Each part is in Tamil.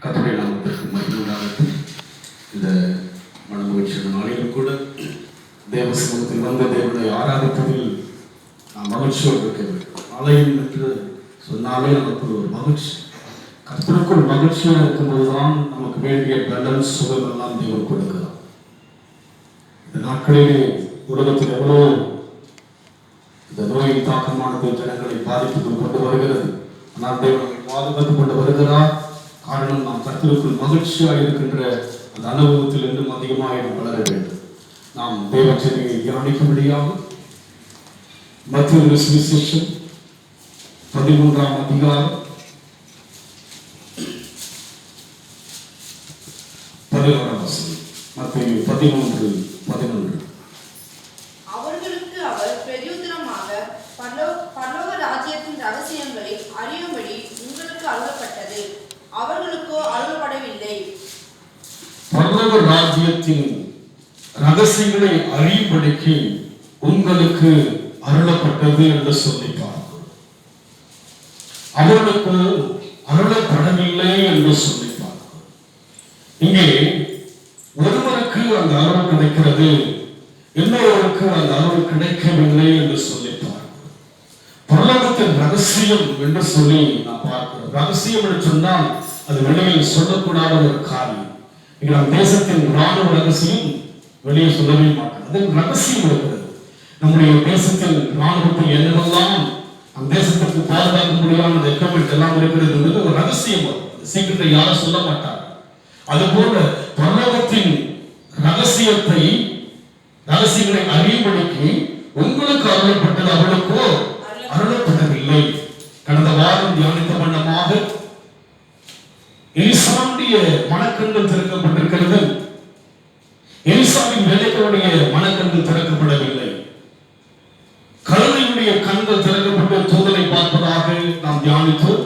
கர்த்தருடைய நாமத்திற்கு மகிமை உண்டாகட்டும். இந்த மனமகிழ்ச்சியான நாளிலும் கூட தேவ சமூகத்தில் வந்த தேவனை ஆராதிப்பதில் நாம் மகிழ்ச்சியோடு இருக்க வேண்டும். ஆலயம் என்று சொன்னாலே நமக்கு ஒரு மகிழ்ச்சி. கர்த்தருக்குள் மகிழ்ச்சியாக இருக்கும்போதுதான் நமக்கு வேண்டிய பலன் சுகம் எல்லாம் தேவன் கொடுக்கிறார். இந்த நாட்களிலே உலகத்தில் எவ்வளோ இந்த நோயின் தாக்கமானது ஜனங்களை பாதிப்புகள் கொண்டு வருகிறது. ஆனால் தேவனை பாதுகாத்து கொண்டு வருகிறார். காரணம், நாம் கர்த்தருக்குள் மகிழ்ச்சியாக இருக்கின்ற அந்த அனுபவத்தில் இன்னும் அதிகமாக வளர வேண்டும். நாம் தேவ செய்தியை தியானிக்கும்படியாக மத்தேயு சுவிசேஷம் 13ஆம் அதிகாரம் 11ஆம் வசனம். மத்தேயு 13:11. அவர்களுக்கு அவர் பிரதியுத்தரமாக, பரலோக ராஜ்யத்தின் ரகசியங்களை அறியும்படி உங்களுக்கு அருளப்பட்டது, அவர்களுக்கோ அருளப்படவில்லை. பரலோக ராஜ்யத்தின் ரகசியங்களை அறியும்படிக்கு உங்களுக்கு அருளப்பட்டது என்று சொல்லிப்பார். அவர்களுக்கு அருளப்படவில்லை என்று சொல்லிப்பார். இங்கே ஒருவருக்கு அந்த அருள் கிடைக்கிறது, இன்னொருவருக்கு அந்த அருள் கிடைக்கவில்லை என்று சொல்லிப்பார். பரலோகத்தின் ரகசியம் என்று சொல்லி நான் பார்க்கிறோம். ரகசியம் என்று சொன்னால் அது வெளியில் சொல்லக்கூடாத ஒரு காரியம். இங்க நம் தேசத்தின் ராணுவ ரகசியம் வெளியே சொல்லவே மாட்டோம். அது ரகசியம் இருக்கிறது. நம்முடைய தேசத்தில் ராணுவத்தில் என்னவெல்லாம் அந்த தேசத்துக்கு பாதுகாக்க முடியாத எக்யூப்மெண்ட் எல்லாம் இருக்கிறது என்பது ஒரு ரகசியம். சீக்கிரத்தை யாரும் சொல்ல மாட்டார். அதுபோல பரலோகத்தின் ரகசியங்களை அறியும்படிக்கு உங்களுக்கு அருளப்பட்டது, அவளுக்கோ அருளப்படவில்லை. கடந்த வாரம் தியானித்த வண்ணமாக எலிசாவுடைய மனக்கண்கள் திறக்கப்பட்டிருக்கிறது. எலிசாவின் வேலைகளுடைய மனக்கண்கள் திறக்கப்படவில்லை. கழுதையுடைய கண்கள் திறக்கப்பட்டு தூதனை பார்ப்பதாக நாம் தியானித்தோம்.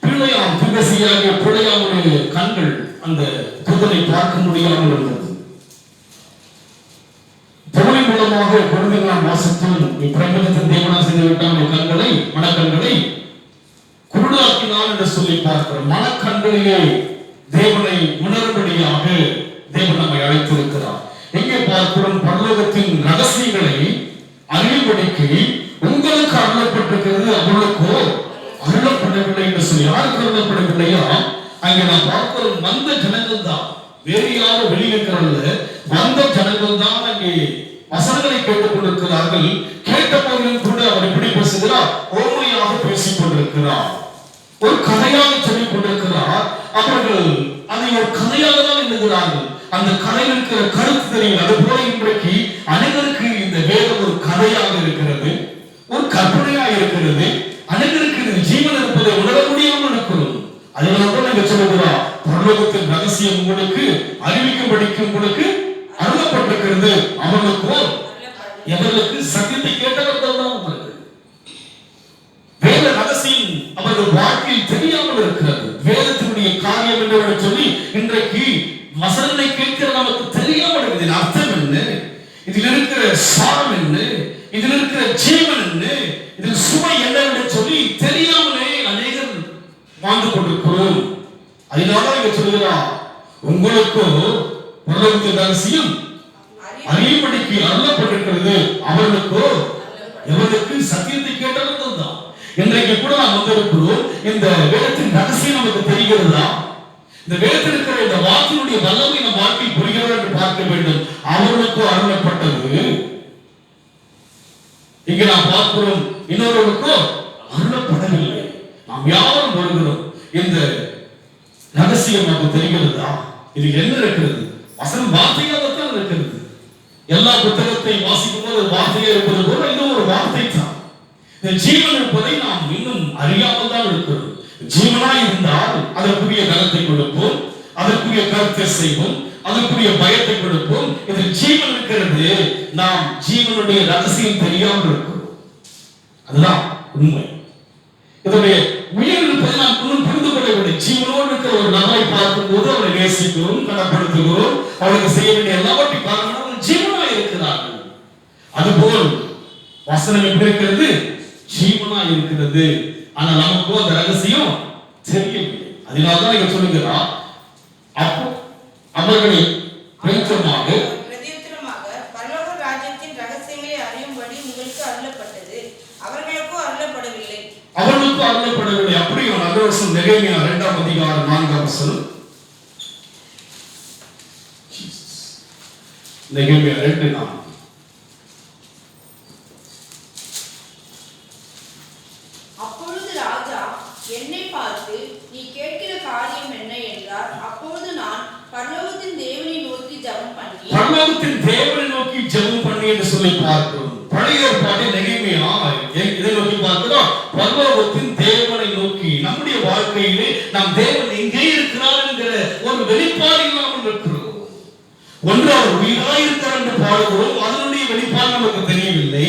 பிள்ளையாம் திகசியாகிய பிள்ளையாமுடைய கண்கள் அந்த தூதனை பார்க்க முடியாமல் இருந்தது. தமிழின் மூலமாக குழந்தைகளாம் வாசித்தோம். இப்பிரபஞ்சத்தின் தேவனா செய்து விட்டான கண்களை, மனக்கண்களை குருடாக்கினான் என்று சொல்லி பார்க்கிறோம். மனக்கண்களிலே தேவனை உணரும்படியாக தேவன் நம்மை அழைத்திருக்கிறார். எங்கே பார்க்கிறோம்? பரலோகத்தின் ரகசியங்களை அறியும்படிக்கு உங்களுக்கு அருளப்பட்டிருக்கிறது, அவர்களுக்கோ அருளப்படவில்லை என்று சொல்லி. யாருக்கு அருளப்படவில்லையா? அங்கே நான் பார்க்கிறோம், வந்த ஜனங்கள் தான், வேறு யாரும் வெளியிருக்கிறல்ல, வந்த ஜனங்கள் தான் அங்கே வசனங்களை கேட்டுக் கொண்டிருக்கிறார்கள். கேட்ட போதிலும் கூட அவர் எப்படி பேசுகிறார்? ஓமையாக பேசிக் கொண்டிருக்கிறார், ஒரு கதையாக சொல்லிக் கொண்டிருக்கிறார். அவர்கள் அதை ஒரு கதையாக தான் எண்ணுகிறார்கள். அந்த கதையில் இருக்கிற கருத்து தெரியும். அது போல இன்றைக்கு அனைவருக்கு இந்த வேதம் ஒரு கதையாக இருக்கிறது, ஒரு கற்பனையாக இருக்கிறது. அனைவருக்கு இது ஜீவன் இருப்பதை உணர முடியாமல் இருக்கிறது. அதனால்தான் நீங்க சொல்லுகிறார், பரலோகத்தின் ரகசியம் உங்களுக்கு அறிவிக்கும்படிக்கு உங்களுக்கு அருளப்பட்டிருக்கிறது, அவர்களுக்கோ எவர்களுக்கு சத்தியத்தை கேட்டவர்கள் தான் அவர்கள். வேத ரகசியம் அவர்கள் வாழ்க்கையில் தெரியாமல் இருக்கிறது. வேதத்தினுடைய காரியம் என்று சொல்லி இன்றைக்கு வசனங்களை கேட்கிற நமக்கு தெரியாமல் இருக்குது. அர்த்தம் என்ன, இதில் இருக்கிற சாரம் என்ன, இதில் இருக்கிற ஜீவன் என்ன, இதில் சுவை என்ன என்று சொல்லி தெரியாமலே அநேகர் வாழ்ந்து கொண்டிருக்கிறோம். அதனால இங்க சொல்லுகிறார், உங்களுக்கோ பரலோகத்தின் ரகசியம் அறியும்படிக்கு அருளப்பட்டிருக்கிறது, அவர்களுக்கோ எவருக்கு சத்தியத்தை கேட்டவர்கள் தான். இன்றைக்கு கூட நாம் வந்திருக்கிறோம். இந்த வேதத்தின் ரகசியம் நமக்கு தெரிகிறதா? இந்த வேதத்தில் இருக்கிற இந்த வாக்கினுடைய வல்லமை நம் வாழ்க்கையில் புரிகிறதா என்று பார்க்க வேண்டும். அவர்களுக்கோ அருளப்பட்டது. இங்க நாம் பார்க்கிறோம், இன்னொருவருக்கோ அருளப்படவில்லை. நாம் யாரும் வருகிறோம். இந்த ரகசியம் நமக்கு தெரிகிறதா? இது என்ன இருக்கிறது? வசனம் வார்த்தையாகத்தான் இருக்கிறது. எல்லா புத்தகத்தை வாசிக்கும் போது வார்த்தையா இருப்பது போல இன்னும் ஒரு வார்த்தை தான். இந்த ஜீவன் இருப்பதை நாம் இன்னும் அறியாமல் தான் இருக்கிறோம். ஜீவனாய் இருந்தால் அதற்குரிய கருத்தை கொடுப்போம், அதற்குரிய கருத்தை செய்வோம், அதற்குரிய பயத்தை கொடுப்போம். இதில் ஜீவன் இருக்கிறது, நாம் ஜீவனுடைய ரகசியம் தெரியாமல் இருக்கிறோம். அதுதான் உண்மை. இதனுடைய உயிர் இருப்பதை நாம் இன்னும் புரிந்து கொள்ளவில்லை. ஜீவனோடு இருக்கிற ஒரு நபரை பார்க்கும் போது அவரை நேசிக்கிறோம், கனப்படுத்துகிறோம், அவருக்கு செய்ய வேண்டிய எல்லாவற்றையும் பார்க்கணும். ஜீவனாய் இருக்கிறார்கள். அதுபோல் வசனம் எப்படி இருக்கிறது? ஜீவனாய் இருக்கிறது. ஆனா நமக்கு அந்த ரகசியம் தெரியவில்லை. அதனால்தான் இங்க சொல்லுகிறார், அவர்களை பிரதியுத்தரமாக பரலோக ராஜ்யத்தின் ரகசியங்களை அறியும்படி உங்களுக்கு அருளப்பட்டது, அவர்களுக்கோ அருளப்படவில்லை. அப்படியே நல்ல வருஷம் நெகேமியா 2ஆம் அதிகாரம் 4ஆம் வசனம். நெகேமியா 2:4. அப்பொழுது ராஜா என்னை பார்த்து, நீ கேட்கிற காரியம் என்ன என்றார். அப்பொழுது நான் பரலோகத்தின் தேவனை நோக்கி ஜெபம் பண்ணி என்று சொல்லி பார்க்கிறோம். பழைய ஏற்பாட்டில் நெகேமியா இதை நோக்கி பார்க்கிறோம், பரலோகத்தின் தேவனை நோக்கி. நம்முடைய வாழ்க்கையிலே நாம் தேவன் எங்கே இருக்கிறார் என்கிற ஒரு வெளிப்பாடு இல்லாமல் இருக்கிறோம். ஒன்று அவர் உயிராய் இருக்கிறார் என்று பாடுகிறோம், அதனுடைய வெளிப்பாடு நமக்கு தெரியவில்லை.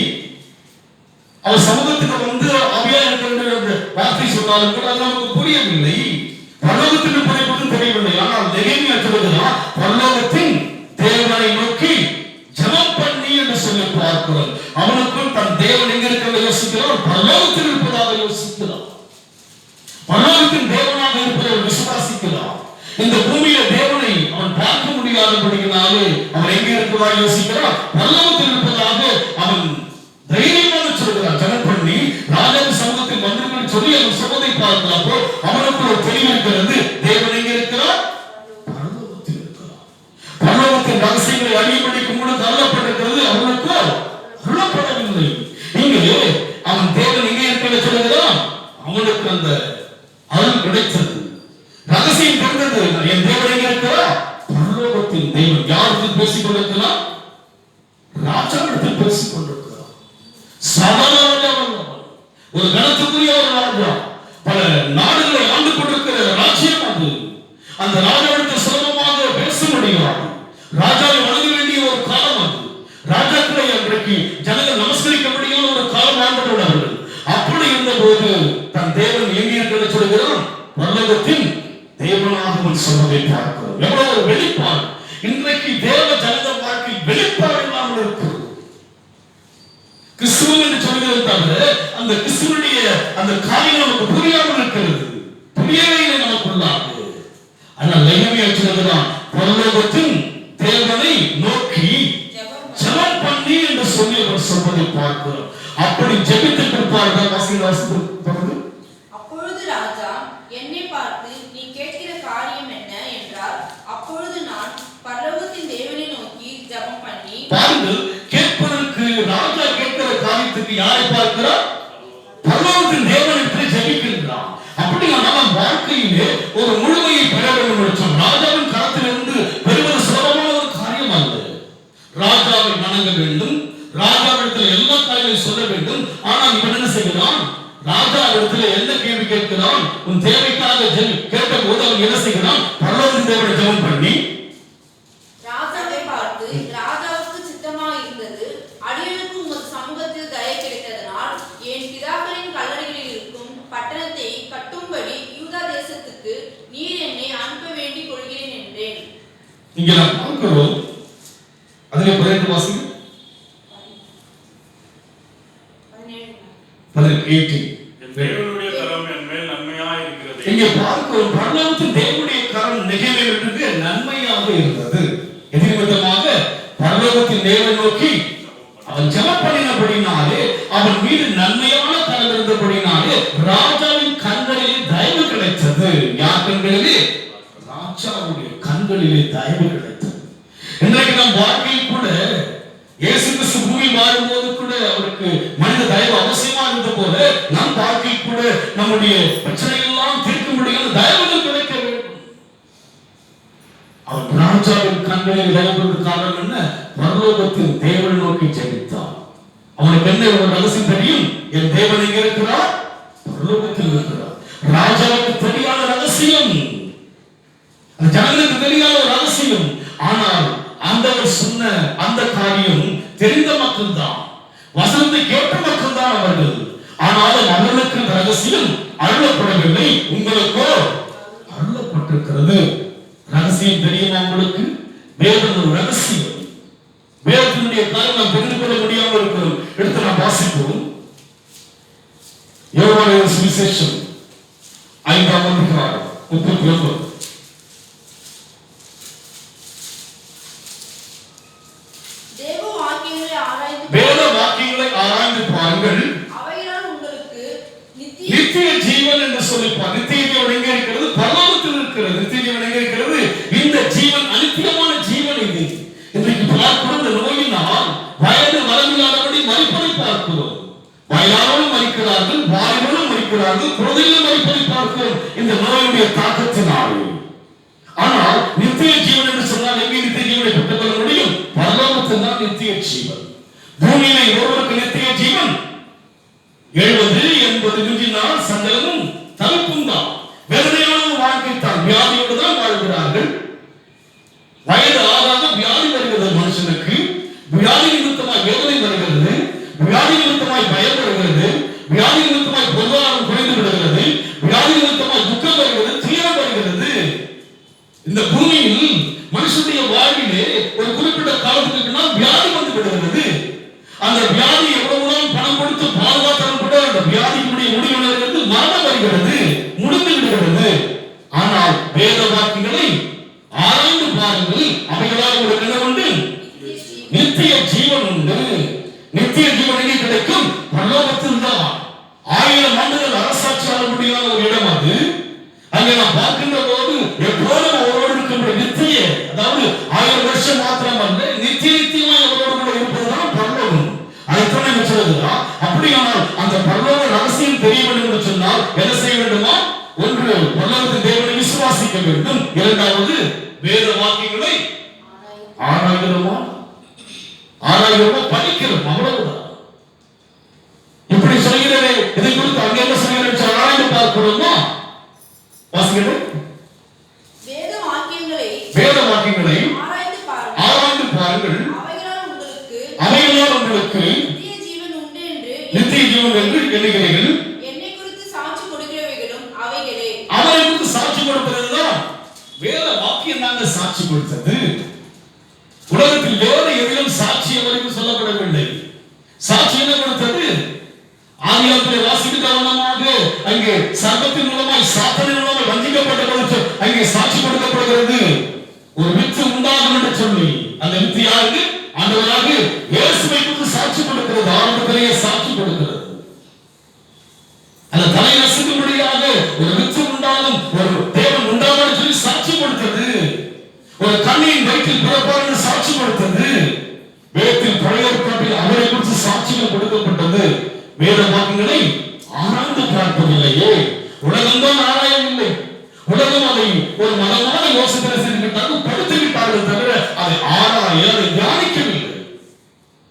அவர் சமூகத்துக்கு வந்து அவையா இருக்கிற வார்த்தை சொன்னாலும் கூட அது நமக்கு புரியவில்லை. பரலோகத்தின் படைப்பதும் தெரியவில்லை. ஆனால் நெகேமியா சொல்லுகிறார், பரலோகத்தின் தேவனை நோக்கி ஜெபம் பண்ணி என்று சொல்லி பார்க்கிறோம். அவனுக்குள் தன் தேவன் எங்க இருக்கிறத யோசிக்கிறான், பரலோகத்தில் இருப்பதாக யோசிக்கிறான். பரலோகத்தின் தேவனாக இருப்பதை விசுவாசிக்கிறான். இந்த பூமியில தேவனை அவன் பார்க்க முடியாதபடியினாலே அவன் எங்க இருக்கிறதா யோசிக்கிறான், பரலோகத்தில் இருப்பதாக அவன் தைரியமாக சொல்கிறான். ஜெபம் பண்ணி ராஜாவின் சமூகத்தில் வந்திருக்கிறேன் சொல்லி அவன் சொல்வதை பார்க்கிறப்போ அவனுக்கு ஒரு தெளிவு இருக்கிறது. தேவன் எங்க இருக்கிறார், பரலோகத்தில் இருக்கிறார். பரலோகத்தின் ரகசியங்களை அறியும்படிக்கு கூட தள்ளப்பட்டிருக்கிறது, அவனுக்கு அருளப்படவில்லை. இங்கே அவன் தேவன் எங்கே இருக்கிறத சொல்லுகிறான், அவனுக்கு அந்த அருள் கிடைத்தது, ரகசியம் தெரிந்தது. என் தேவன் எங்க இருக்கிறார், பரலோகத்தின் தேவன். யாருக்கு பேசிக் கொண்டிருக்கிறார், ராஜாவிடத்தில் பேசிக் கொண்டிருக்கிறார். ஒரு கணத்துக்குரிய ஒரு ராஜா, பல நாடுகளை ஆண்டு கொண்டிருக்கிற ராஜ்யம் அது. அந்த ராஜாவிடத்தை சுலபமாக பேச முடியாது. ராஜாவை வணங்க வேண்டிய ஒரு காலம் அது. ராஜாக்களை அன்றைக்கு ஜனங்கள் நமஸ்கரிக்க முடியாத ஒரு காலம் ஆண்டவர்கள். அப்படி இருந்த போது தன் தேவன் எங்கே இருக்கிறத சொல்கிறான், பரலோகத்தின் தேவனாக அவன் சொன்னதை பார்க்கிறோம். எவ்வளவு ஒரு வெளிப்பாடு. இன்றைக்கு தேவ ஜனத வாழ்க்கை வெளிப்பாடு இல்லாமல் இருக்கிறது. கிறிஸ்துவ என்று சொல்கிறது தவிர அந்த கிறிஸ்துவனுடைய அந்த காரியம் நமக்கு புரியாமல் இருக்கிறது, புரியவே இல்லை நமக்குள்ளாக. ஆனால் நெகேமியா சொல்கிறான், பரலோகத்தின் தேவனை நோக்கி ஜெபம் பண்ணி என்று சொல்லி அவர் சொல்வதை பார்க்கிறோம். அப்படி ஜெபித்து கொடுப்பார்கள். அப்பொழுது ராஜா என்னை பார்த்து, நீ கேட்கிற காரியம் என்ன என்றார். அப்பொழுது நான் பரலோகத்தின் தேவனை நோக்கி ஜெபம் பண்ணி. பாருங்கள், கேட்பதற்கு ராஜா கேட்கிற காரியத்துக்கு யாரை பார்க்கிறார், பரலோகத்தின் தேவனை ஜெபிக்கின்றார். அப்படி நாம் வாழ்க்கையிலே ஒரு முழுமையை பெற வேண்டும் என்று சொன்னால் ராஜாவின் கரத்திலிருந்து பெறுவது சுலபமான ஒரு காரியம் அல்ல. ராஜாவை வணங்க வேண்டும், ராஜாவிடத்தில் எல்லா காரியங்களையும் சொல்ல வேண்டும். ஆனால் இவன் என்ன செய்கிறான், ராஜாவிடத்தில் என்ன கேள்வி கேட்கிறான், உன் தேவைக்காக கேட்ட போது அவன் என்ன செய்கிறான், பரலோகத்தின் தேவனை ஜெபம் பண்ணி ராஜாவை பார்த்து, ராஜாவுக்கு சித்தமாக இருந்தது, அடியனுக்கு உமது சமூகத்தில் தயை கிடைத்ததனால் என் பிதாக்களின் கல்லறைகளில் இருக்கும் பட்டணத்தை கட்டும்படி யூதா தேசத்துக்கு நீர் என்னை அனுப்ப வேண்டிக் கொள்கிறேன் என்றேன். இங்கே நாம் பார்க்கிறோம், அதிலே 18 வாசிங்க. 18 தேவனுடைய கரம் என் மேல் நன்மையாக இருக்கிறது. இங்கே பார்க்கிறோம், பரலோகத்தின் தேவனுடைய கரம் நெகேமியாவுக்கு நன்மையாக இருந்தது. எதிர்விதமாக பரலோகத்தின் தேவனை நோக்கி அவன் ஜெபம் பண்ணினபடினாலே, அவன் மீது நன்மையான கரம் இருந்தபடினாலே ராஜாவின் கண்களிலே தயவு கிடைத்தது. யார் கண்களிலே, ராஜாவுடைய கண்களிலே தயவு கிடைத்தது. இன்றைக்கு நம் வாழ்க்கையில் கூட இயேசு கிறிஸ்து பூமியில் வாழும்போது கூட அவருக்கு மனித தயவு அவசியமா இருந்த போல நம் வாழ்க்கையில் கூட நம்முடைய பிரச்சனை எல்லாம் தீர்க்க முடியாத தயவுகள் கிடைக்க வேண்டும். அவன் ராஜாவின் கண்களில் தயவுக்கு காரணம் என்ன, பரலோகத்தின் தேவனை நோக்கி ஜெபித்தான். அவனுக்கு என்ன ஒரு ரகசியம் தெரியும், என் தேவன் எங்க இருக்கிறார், பரலோகத்தில் இருக்கிறார். ராஜாவுக்கு தெரியாத ரகசியம், அந்த ஜனங்களுக்கு தெரியாத ஒரு ரகசியம். ஆனால் ஆண்டவர் சொன்ன அந்த காரியம் தெரிந்த மக்கள் தான், வசனத்தை கேட்ட மக்கள் தான் அவர்கள். ஆனாலும் அவர்களுக்கு இந்த ரகசியம் அருளப்படவில்லை, உங்களுக்கோ அருளப்பட்டிருக்கிறது. ரகசியம் தெரியுமா உங்களுக்கு, வேதம் ஒரு ரகசியம். வேதத்தினுடைய காரியம் நாம் தெரிந்து கொள்ள முடியாமல் இருக்கிறோம். எடுத்து நாம் வாசிப்போம். யோவான் சுவிசேஷம் 5ஆம் அதிகாரம் 39. பாவத்தினுடைய தாக்கத்தினாலே. ஆனால் நித்திய ஜீவன் என்று சொன்னால் எங்கே நித்திய ஜீவனை பெற்றுக் கொள்ள முடியும்? பரலோகத்தில் தான் நித்திய ஜீவன். பூமியிலே ஒருவருக்கு நித்திய ஜீவன் 70 80 மிஞ்சினால் சந்தேகமும் தவிப்பும் தான். வேதனையான வாழ்க்கை தான், வியாதியோடு தான் வாழ்கிறார்கள். வயது ஆகாத வியாதி வருகிறது மனுஷனுக்கு. வியாதி நிமித்தமாய் வேதனை வருகிறது, வியாதி நிமித்தமாய் பயம் வருகிறது, வியாதி நிமித்தமாய் பொருளாதாரம் குறைந்து விடுகிறது, வியாதி நிமித்தமாய் துக்கம் வருகிறது, துயரம் வருகிறது. இந்த பூமியில் மனுஷனுடைய வாழ்விலே ஒரு குறிப்பிட்ட காலத்துக்கு முன்னால் வியாதி வந்து விடுகிறது. அந்த வியாதி எவ்வளவுதான் பணம் கொடுத்து பாதுகாத்தாலும் கூட அந்த வியாதியினுடைய முடிவு வருகிறது, மரணம் வருகிறது, முடிந்து விடுகிறது. ஆனால் வேத வாக்கியங்களை ஆராய்ந்து பாருங்கள், அவைகளால் உங்களுக்கு என்ன உண்டு? நித்திய ஜீவன் உண்டு. நித்திய ஜீவன் எங்கே கிடைக்கும்? பரலோகத்தில் தான். 1000 ஆண்டுகள் அரசாட்சி ஆள முடியாத ஒரு இடம் அது. அங்கே நாம் பார்க்கின்ற போது எப்போதும் அவரோடு இருக்கின்ற நித்திய, அதாவது 1000 வருஷம் மாத்திரம் அல்ல, நித்திய நித்தியமாய் அவரோடு கூட இருப்பதுதான் பரலோகம். அதைத்தான் என்ன சொல்லுகிறா? அப்படியானால் அந்த பரலோக ரகசியம் தெரிய வேண்டும் என்று சொன்னால் என்ன செய்ய வேண்டுமா? ஒன்று, பரலோகத்தின் தேவனை விசுவாசிக்க வேண்டும். இரண்டாவது, வேத வாக்கியங்களை ஆராய்கிறோமா படிக்கிறோம், அவ்வளவுதான். இப்படி சொல்கிறதே, இதை குறித்து அங்கே என்ன சொல்கிறேன் ஆராய்ந்து பார்க்கிறோமா? வாசிக்கிறோம். வேத வாக்கியங்களை ஆராய்ந்து பாருங்கள், அவைகளால் உங்களுக்கு நித்திய ஜீவன் உண்டு என்று எண்ணுகிறீர்கள். என்னை குறித்து சாட்சி கொடுக்கிறவைகளும் அவைகளே. அவரை குறித்து சாட்சி கொடுக்கிறதுதான் வேத வாக்கியம் தாங்க சாட்சி கொடுத்தது. உலகத்தில் வேறு எதிலும் சாட்சி அவருக்கு சொல்லப்படவில்லை. சாட்சி என்ன கொடுத்தது? ஆதியாகமத்திலே வாசிக்க கவனமாக அங்கே சர்ப்பத்தின் மூலமாய் சாத்தானின் மூலமாய் வஞ்சிக்கப்பட்ட பொழுது அங்கே சாட்சி கொடுக்கப்படுகிறது. ஒரு வித்து உண்டாகும் என்று சொல்லி அந்த வித்து யாருக்கு? ஆண்டவராக இயேசுவை குறித்து சாட்சி கொடுக்கிறது. ஆரம்பத்திலேயே சாட்சி கொடுக்கிறது. அந்த தலை நசுக்கும்படியாக ஒரு வித்து உண்டாகும், ஒரு தேவன் உண்டாகும் சொல்லி சாட்சி கொடுத்தது. ஒரு கண்ணியின் வயிற்றில் பிறப்பார் என்று சாட்சி கொடுத்தது. வேதத்தில் பழைய ஏற்பாட்டில் அவரை குறித்து சாட்சிகள் கொடுக்கப்பட்டது. வேத வாக்கியங்களை ஆராய்ந்து பார்ப்பதில்லையே. உலகம்தான் ஆராயவில்லை. உலகம் அதை ஒரு மதமான யோசனை செய்துவிட்டார்கள், படுத்துவிட்டார்கள் தவிர அதை ஆராய, அதை தியானிக்கவில்லை,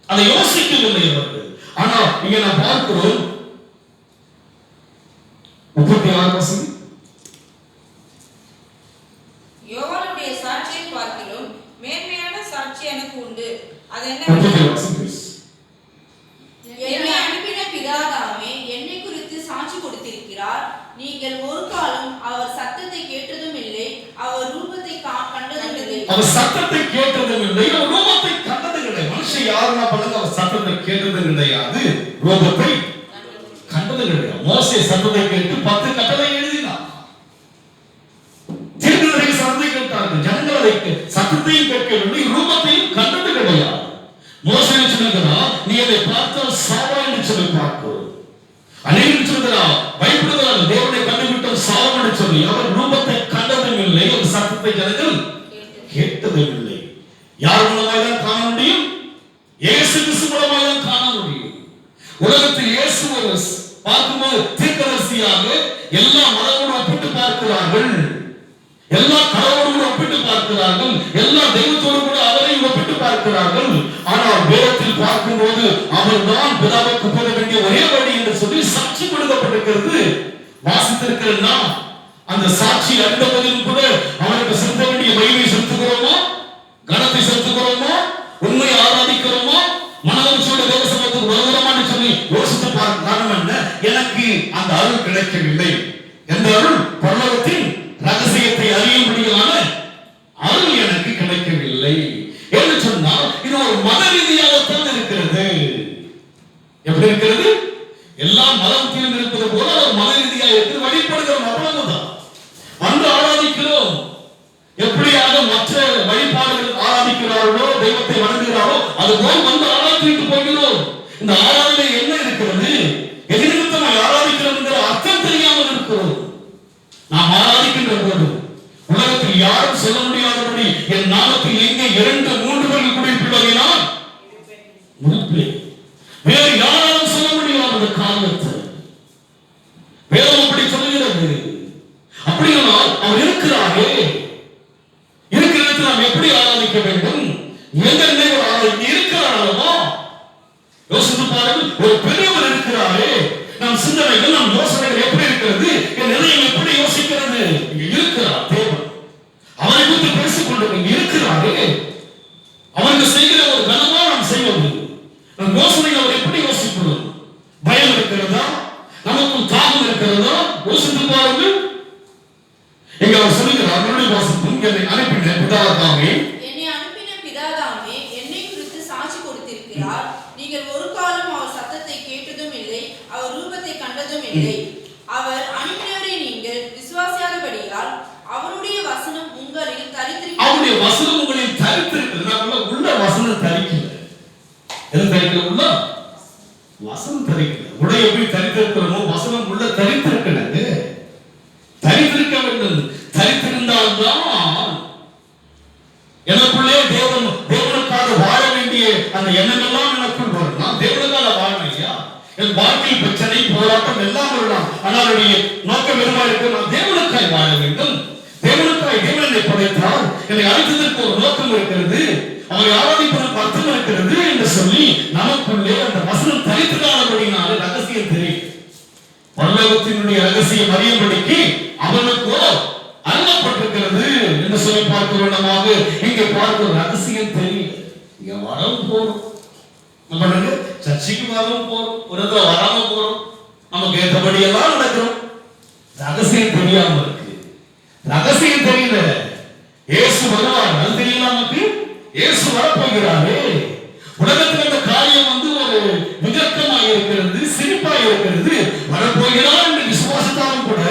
அதை யோசிக்கவில்லை அவர்கள். ஆனால் இங்க நான் பார்க்கிறோம் 36 வசனம். யோவானுடைய சாட்சியை பார்க்கிறோம், மேன்மையான சாட்சி எனக்கு உண்டு. அது என்ன? என்னை அனுப்பின பிதாதாமே என்னை குறித்து சாட்சி கொடுத்திருக்கிறார். நீங்கள் ஒரு காலம் அவர் சத்தத்தை கேட்டதும் இல்லை, அவர் ரூபத்தை கண்டதும் இல்லை. அவர் சத்தத்தை கேட்டதும் இல்லை, அவர் ரூபத்தை கண்டதும் இல்லை. மனுஷன் யாருன்னா பாருங்க, அவர் சத்தத்தை கேட்டதும் கிடையாது, ரூபத்தை கண்டதும் கிடையாது. மோசே சத்தத்தை கேட்டு 10 கட்டளை எழுதினார். தீர்க்கதரிசி சத்தத்தை கேட்டார்கள், ஜனங்கள் அதை சத்தத்தையும் கேட்கவில்லை, ரூபத்தையும் கண்டது கிடையாது. மோசே சொல்லுகிறார், நீ அதை பார்த்தால் சாவா என்று சொல்லி பார்க்கிறோம். அநேகர் சொல்லுகிறார், பயப்படுகிறார், தேவனை கண்டுவிட்டால் சாவா என்று சொல்லி. அவர் ரூபத்தை கண்டதும் இல்லை, அவர் சத்தத்தை ஜனங்கள் கேட்டதும் இல்லை. யார் மூலமாக தான் காண முடியும்? இயேசு கிறிஸ்து மூலமாக தான் காண முடியும். உலகத்தில் இயேசுவை பார்க்கும்போது தீர்க்கதரிசியாக எல்லா மதங்களோடு ஒப்பிட்டு பார்க்கிறார்கள், எல்லா கடவுளோடு ஒப்பிட்டு பார்க்கிறார்கள், எல்லா தெய்வத்தோடு கூட அவரை ஒப்பிட்டு பார்க்கிறார்கள். ஆனால் வேதத்தில் பார்க்கும்போது அவர்தான் பிதாவுக்கு போக வேண்டிய ஒரே வழி என்று சொல்லி சாட்சி கொடுக்கப்பட்டிருக்கிறது. வாசித்திருக்கிற நாம் அந்த சாட்சி அறிந்த போதிலும் கூட அவருக்கு செலுத்த வேண்டிய மகிமை செலுத்துகிறோமா? கனத்தை செலுத்துகிறோமா? உண்மையை ஆராதிக்கிறோமா? மனதோடு தேவ சமூகத்துக்கு வருகிறோமா என்று சொல்லி யோசித்து பார்க்க காரணம் என்ன? எனக்கு அந்த அருள் கிடைக்கவில்லை. எந்த அருள்? பரலோகத்தின் ரகசியத்தை அறியும்படியான அருள் எனக்கு கிடைக்கவில்லை என்று சொன்னால் இது ஒரு மத ரீதியாகத்தான் இருக்கிறது. எப்படி இருக்கிறது? எல்லா மதத்திலும் இருப்பது போல ஒரு மத ரீதியாக இருக்கிறது. வழிபடுகிறோம், அவ்வளவுதான். வந்து ஆராதிக்கிறோம். எப்படியாக மற்ற வழிபாடுகள் ஆராதிக்கிறார்களோ, தெய்வத்தை வணங்குகிறாரோ அதுபோல் வந்து ஆராதித்து போகிறோம். இந்த ஆராதனை என்ன இருக்கிறது? எதிர்நிமித்தமாய் ஆராதிக்கிறோம் என்கிற அர்த்தம் தெரியாமல் இருக்கிறோம். நாம் ஆராதிக்கின்ற போது உலகத்தில் யாரும் சொல்ல முடியாதபடி என் நாமத்தில் எங்கே 2 3 பேர்கள் கூடியிருப்பதினால் வேறு யாராலும் சொல்ல முடியாத காரணத்தை வேதம் அப்படி சொல்லுகிறது. அப்படியானால் என்னை அனுப்பின பிதாதாமே என்னை குறித்து சாட்சி கொடுத்திருக்கிறார். நீங்கள் ஒரு காலம் அவர் சத்தத்தை கேட்டதும் இல்லை, அவர் ரூபத்தை கண்டதும் இல்லை. அவர் அனுப்பினவரை நீங்கள் விசுவாசியாதபடியால் அவருடைய வசனம் உங்களில் தரித்திருக்கிறது. அவருடைய வசனம் உங்களில் தரித்திருக்கிறது. உள்ள வசனம் தரிக்கல. எது தரிக்கல? உள்ள வசனம் தரிக்கல. உடைய எப்படி தரித்திருக்கிறோமோ வசனம் உள்ள தரித்திருக்கிறது. தரித்திருக்க வேண்டும். தரித்திருந்தால்தான் எனக்குள்ளே தேவனுக்காக வாழ வேண்டிய அந்த எண்ணமெல்லாம் எனக்குள் வரும். நான் தேவனுக்காக வாழணும் ஐயா. என் வாழ்க்கையில் பிரச்சனை போராட்டம் எல்லாம் வரலாம். ஆனால் என்னுடைய நோக்கம் வெறுமா இருக்கு. நான் தேவனுக்காய் வாழ வேண்டும். தேவனுக்காய் தேவன் என்னை படைத்தார். என்னை அழைத்ததற்கு ஒரு நோக்கம் இருக்கிறது. அவரை ஆராதிப்பதற்கு அர்த்தம் இருக்கிறது என்று சொல்லி நமக்குள்ளே அந்த வசனம் தரித்திராதபடினால ரகசியம் தெரியும். பரலோகத்தினுடைய ரகசியம் அறியும்படிக்கு அவனுக்கோ அருளப்பட்டிருக்கிறது என்று சொல்லி பார்க்க வேண்டுமாக இங்கே பார்க்க ரகசியம் தெரியல. இங்க வரவும் போறோம், நம்ம சர்ச்சைக்கு வரவும் போறோம், ஒரு இடத்துல வராம போறோம், நமக்கு ஏற்றபடி எல்லாம் நடக்கிறோம். ரகசியம் தெரியாம இருக்கு. ரகசியம் தெரியல. இயேசு வருவார், அது தெரியல நமக்கு. இயேசு வரப்போகிறாரு. உலகத்தில் இந்த காரியம் ஒரு விதக்கமாக இருக்கிறது, சிரிப்பாக இருக்கிறது. வரப்போகிறார் என்று விசுவாசத்தாலும் கூட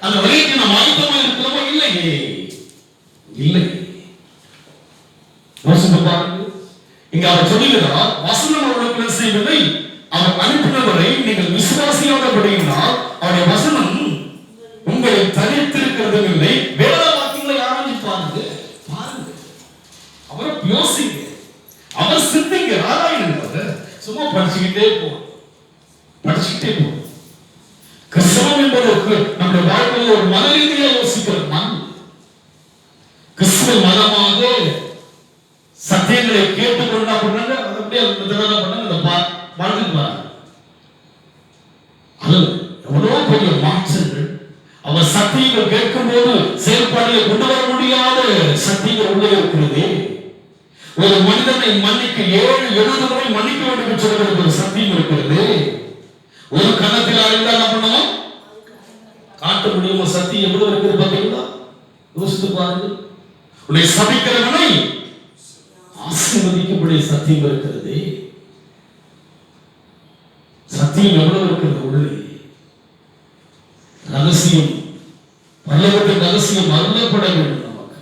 அந்த வழிக்கு நாம் ஆயத்தமாக இருக்கிறோமோ இல்லையே? இல்லை. யோசித்து பாருங்க. இங்க அவர் சொல்லுகிறார், வசனம் அவர்களுக்கு செய்வதை அவர் அனுப்பினவரை நீங்கள் விசுவாசியாதபடியினால் அவருடைய வசனம் உங்களை தரித்திருக்கிறது இல்லை. வேத வாக்கியங்களை ஆராய்ச்சி பாருங்க. அவரை யோசிங்க, அவர் சிந்திங்க, ஆராயுங்க. சும்மா படிச்சுக்கிட்டே போ. கிறிஸ்தவம் என்பதற்கு நம்முடைய வாழ்க்கையில் ஒரு மன ரீதியாக யோசிக்கிற மண். கிறிஸ்துவ மதமாக சத்தியங்களை கேட்டுக்கொண்டா பண்ணாங்க, அதை அப்படியே பண்ணாங்க, வாழ்ந்துட்டு வராங்க. அது எவ்வளவு பெரிய மாற்றங்கள். அவர் சத்தியங்கள் கேட்கும் போது செயல்பாடுகளை கொண்டு வர முடியாத சத்தியங்கள் உள்ளே இருக்கிறது. ஒரு மனிதனை மன்னிக்க 7-70 முறை மன்னிக்க வேண்டும் என்று சொல்கிறது ஒரு சத்தியம் இருக்கிறது. ஒரு கணத்தில் அறிந்தா என்ன பண்ணுவோம்? காட்ட முடியுமா? சத்தியம் எவ்வளவு இருக்குது பார்த்தீங்களா? யோசித்து பாருங்க. உன்னை சபிக்கிறவனை ஆசீர்வதிக்கக்கூடிய சத்தியம் இருக்கிறது. சத்தியம் எவ்வளவு இருக்கிறது உள்ளே. ரகசியம், பரலோகத்தின் ரகசியம் அருளப்பட வேண்டும். நமக்கு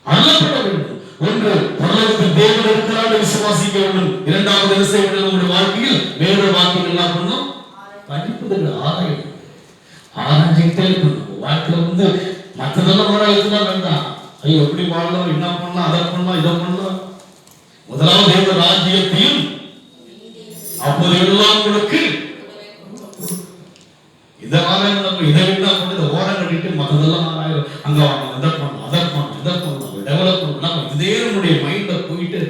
அருளப்பட வேண்டும். ஒன்று, பரலோகத்தில் தேவன் இருக்கிறார் விசுவாசிக்க வேண்டும். இரண்டாவது என்ன செய்ய வேண்டும்? நம்முடைய வாழ்க்கையில் வேத வாக்கியங்கள் எல்லாம் பண்ணும், படிப்பதில் ஆராயணும், ஆராய்ச்சிக்கிட்டே இருக்கணும். வாழ்க்கையில மற்றதெல்லாம் ஆராய்ச்சிதான் வேண்டாம். ஐயோ எப்படி வாழலாம், என்ன பண்ணலாம், அதை பண்ணலாம், இதை பண்ணலாம். முதலாவது தேவ ராஜ்யத்தையும் அப்போது எல்லாம் உங்களுக்கு இதை ஆராயம். நம்ம இதை என்ன பண்ணி இதை ஓரம் கட்டிட்டு மற்றதெல்லாம் ஆராயம். அங்க வாங்க, இதை பண்ணலாம், அதை பண்ணலாம், இதை பண்ணலாம், டெவலப் பண்ணலாம். இதே நம்முடைய மைண்ட்ல போயிட்டு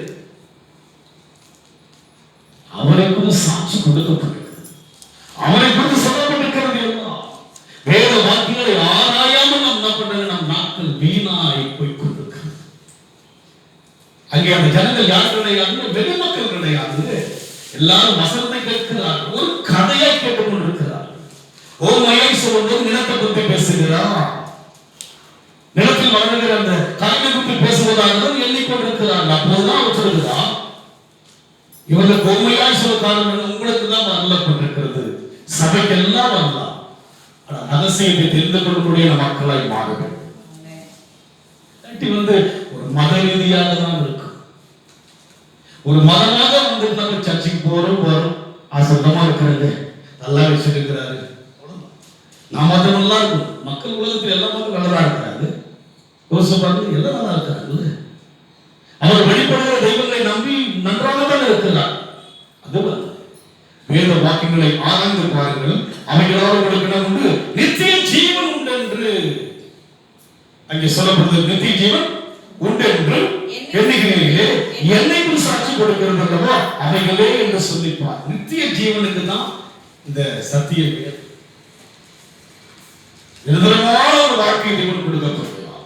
அவரை குறித்து சாட்சி கொடுக்கப்பட்டிருக்கிறது. அவரை குறித்து சொல்லப்பட்டிருக்கிறது எல்லாம். வேத வாக்கியங்களை ஆராயாமல் நாம் என்ன பண்றது? நம் நாட்கள் வீணாய் போய் கொண்டிருக்கிறது. அங்கே அந்த ஜனங்கள் யார் கிடையாது? வெளி மக்கள் கிடையாது. எல்லாரும் வசனத்தை கேட்கிறார்கள், ஒரு கதையை கேட்டுக் கொண்டிருக்கிறார்கள். ஓமையை சொல்லும்போது நிலத்தை பற்றி பேசுகிறார். நிலத்தில் வளர்கிற அந்த காய்களை பற்றி பேசுவதாக எண்ணிக்கொண்டிருக்கிறார்கள். அப்போதுதான் அவர் சொல்லுகிறார், இவர்கள் பொறுமையாய் சொல்ல காரணம் உங்களுக்கு தான் அருளப்பட்டிருக்கிறது, சபைக்கு எல்லாம் வரலாம். ஆனா ரகசியத்தை தெரிந்து கொள்ளக்கூடிய மக்களாய் மாற வேண்டும். ஒரு மத ரீதியாக தான் இருக்கும். ஒரு மதமாக நம்ம சர்ச்சைக்கு போறோம் வரும், சுத்தமா இருக்கிறது, நல்லா வச்சிருக்கிறாரு. நான் மதம் நல்லா இருக்கும். மக்கள் உலகத்தில் எல்லா மக்களும் நல்லா இருக்கிறாரு. எல்லாம் நல்லா இருக்கிறார்கள். அவர் வெளிப்படுகிற தெய்வங்களை நம்பி நன்றாக தான் இருக்கிறார். அதுதான் வேத வாக்கியங்களை ஆராய்ந்து பாருங்கள். அவைகளால் உங்களுக்கு உண்டு, நித்திய ஜீவன் உண்டு என்று அங்கே சொல்லப்படுது. நித்திய ஜீவன் உண்டு என்று எண்ணுகிறீர்களே, என்னை சாட்சி கொடுக்கிறது அல்லவா அவைகளே என்று சொல்லிப்பார். நித்திய ஜீவனுக்கு தான் இந்த சத்திய பெயர். நிரந்தரமான ஒரு வாழ்க்கை தேவன் கொடுக்கப்படுகிறார்.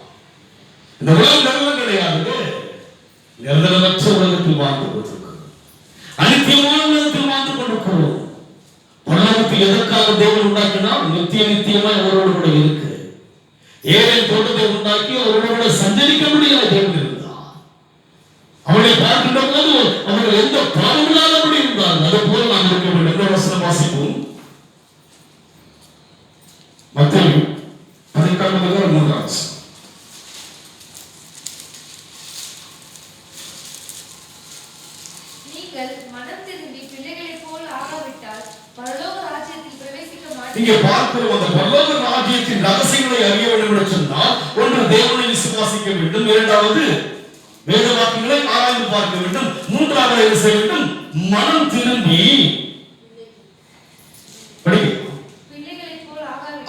இந்த உலகம் நிரந்தரம் கிடையாது. நிரந்தரமற்ற உலகத்தில் வாழ்ந்து கொண்டிருக்கிறோம். அனித்தியமான உலகத்தில் வாழ்ந்து கொண்டிருக்கிறோம். பரலோகத்தில் எதற்காக தேவன் உண்டாக்கினால் நித்தியமாய் அவரோடு கூட இருக்கு. ஏதேன் தோட்டத்தை உண்டாக்கி அவர்களோட சஞ்சரிக்க முடியாத தேவன் இருந்தார். அவனை பார்க்கின்ற போது அவர்கள் எந்த பாவமில்லாதபடி இருந்தார்கள். அது போல நாம் இருக்க வேண்டும். எந்த வசனம் வாசிப்போம்? மத்தேயு 14:3. நீங்கள் மனம் திரும்பி பிள்ளைகளைப் போல் ஆகாவிட்டால் பரலோக ராஜ்யத்தில் பிரவேசிக்க மாட்டீர்கள். இங்கே பார்க்கிறோம், அந்த பரலோக ராஜ்யத்தின் ரகசியங்களை அறிய வேண்டும் என்று சொன்னால் ஒன்று தேவனை விசுவாசிக்க வேண்டும், இரண்டாவது வேத வாக்கியங்களை ஆராய்ந்து பார்க்க வேண்டும், மூன்றாவது என்ன செய்ய வேண்டும்? மனம் திரும்பி பிள்ளைகளைப் போல்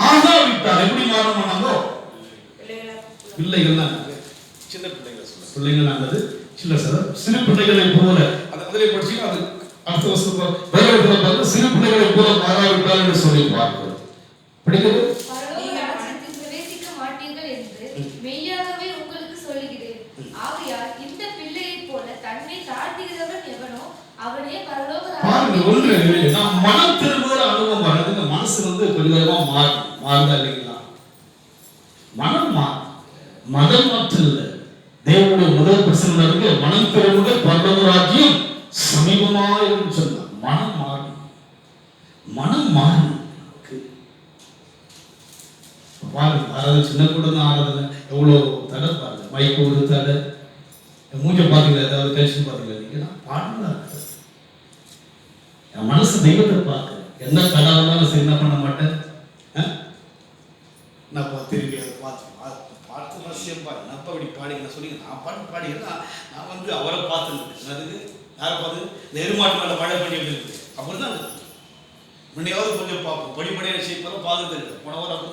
ஆகாவிட்டால் எப்படி மாறமானாங்க? பிள்ளைகள் சின்ன பிள்ளைகள் சொல்ல பிள்ளைகள் ஆனது சின்ன சிறு பிள்ளைகளை போல அதிலே படிச்சு அது அடுத்த வருஷம் வேலைகளை பார்த்து சிறு பிள்ளைகளை போல மாறாவிட்டால் என்று சொல்லி பார்க்கிறோம். படிக்கிறது பரலோக ராஜ்யத்தில் பிரவேசிக்க மாட்டீர்கள் என்று மெய்யாகவே உங்களுக்கு சொல்லுகிறேன். ஆகையால் இந்த பிள்ளையைப் போல தன்னை தாழ்த்துகிறவன் எவனோ அவனே பரலோக பாருங்க. ஒன்று நாம் மனம் திரும்புகிற அனுபவம் வர்றது, மனசு கொஞ்சம் கொஞ்சமா மாறுதா இல்லைங்களா? மனம் மதம் மாற்றம் இல்லை. தேவனுடைய முதல் பிரசனம் இருக்கு, மனம் திரும்புக பரலோக ராஜ்யம் சமீபமாயிரும் சொன்னார். மனம் மாறும், மனம் மாறும். பாருங்க, அதாவது சின்ன கூட தான் ஆடுறதுல எவ்வளோ தடை பாருங்க. மைக்கு ஒரு தடை, மூஞ்ச பார்த்தீங்களா? ஏதாவது டென்ஷன் பார்த்தீங்களா? நீங்க பாடுறதா என் மனசு தெய்வத்தை பார்க்க என்ன தடை வந்தாலும் சரி என்ன பண்ண மாட்டேன். நான் திரும்பி அதை பார்த்து ரகசியம் பாரு, நான் அப்படி பாடிங்க சொல்லி நான் பாட்டு பாடிங்கன்னா நான் அவரை பார்த்துருக்கேன். அதுக்கு யாரை பார்த்து இந்த எருமாட்டு மேலே மழை பண்ணி இருக்குது அப்படி தான் இருக்குது. முன்னையாவது கொஞ்சம் பார்ப்போம், படிப்படியாக செய்யப்போதான் பார்த்துட்டு இருக்கு. போன வாரம் அப்படி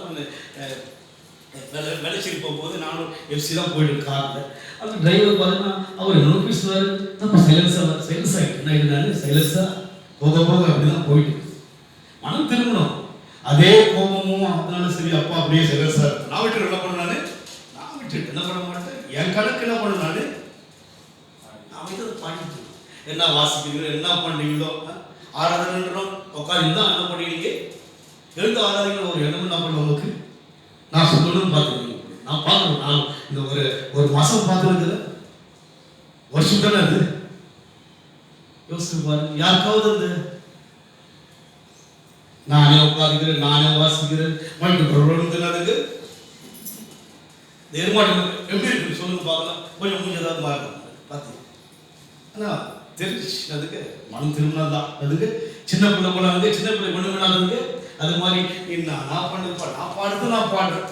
தான் வெளைச்சிட்டு போகும்போது நானும் எஃப்சி தான் போயிட்டு காரில் அந்த டிரைவர் பார்த்தீங்கன்னா அவர் என்ன பேசுவார், நம்ம சைலன்ஸாக ஆகிட்டு என்ன ஆகிட்டு சைலன்ஸாக போக போக அப்படி தான் போயிட்டு மனம் திரும்பணும். அதே கோபமும் அதனால சரி அப்பா அப்படியே சைலன்ஸாக இருக்கும். நான் விட்டு என்ன பண்ணானு என்ன பண்ண மாட்டேன். என் கணக்கு என்ன பண்ண நானு நான் பாடிட்டு என்ன வாசிக்கிறீங்களோ என்ன பண்றீங்களோ ஆராதனை உட்காந்து தான் என்ன பண்ணுவீங்க, எழுந்து ஆராதனை ஒரு எண்ணம் என்ன பண்ண உங்களுக்கு நான் சொல்லணும்னு பார்த்துருக்கீங்க. நான் பார்க்கணும். நான் இந்த ஒரு மாசம் பார்த்துருக்குற வருஷம் தானே அது. யோசிச்சு பாருங்க, யாருக்காவது அந்த நானே உட்காந்துக்கிறேன் நானே வாசிக்கிறேன் மைக்கு எருமாட்டு எப்படி இருக்கு சொல்லுங்க பார்க்கலாம். கொஞ்சம் மூஞ்சி ஏதாவது மாறும் பார்த்து. ஆனால் தெரிஞ்சிச்சு அதுக்கு மனம் திரும்பினா தான். அதுக்கு சின்ன பிள்ளை போல சின்ன பிள்ளை கொண்டு விடாததுக்கு அது மாதிரி நான் பண்ணுப்பா நான் பாடுறது நான் பாடுறேன்.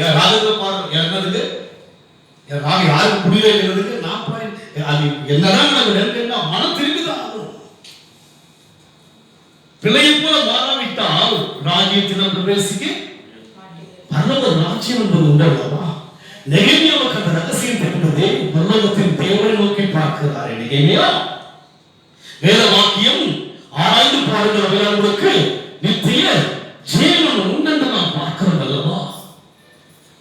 என் ராகத்தில் பாடுறேன். என்னதுக்கு என் ராகம் யாருக்கு புரியல இருக்கிறதுக்கு நான் பாடு. அது என்னதான் எனக்கு நெருக்கா மனம் திரும்பி தான் ஆகும். பிள்ளையை போல மாறாவிட்டால் ராஜ்யத்தில் பிரவேசிக்க பரலோக ராஜ்யம் என்பது உண்டல்லவா? நெகேமியாவுக்கு அந்த ரகசியம் தெரிந்ததே. பரலோகத்தின் தேவனை நோக்கி பார்க்கிறாரே நெகேமியா. வேத வாக்கியம் ஆராய்ந்து பாருங்கள், உங்களுக்கு நித்திய ஜீவன் உண்டென்று நாம் பார்க்கிறோம் அல்லவா?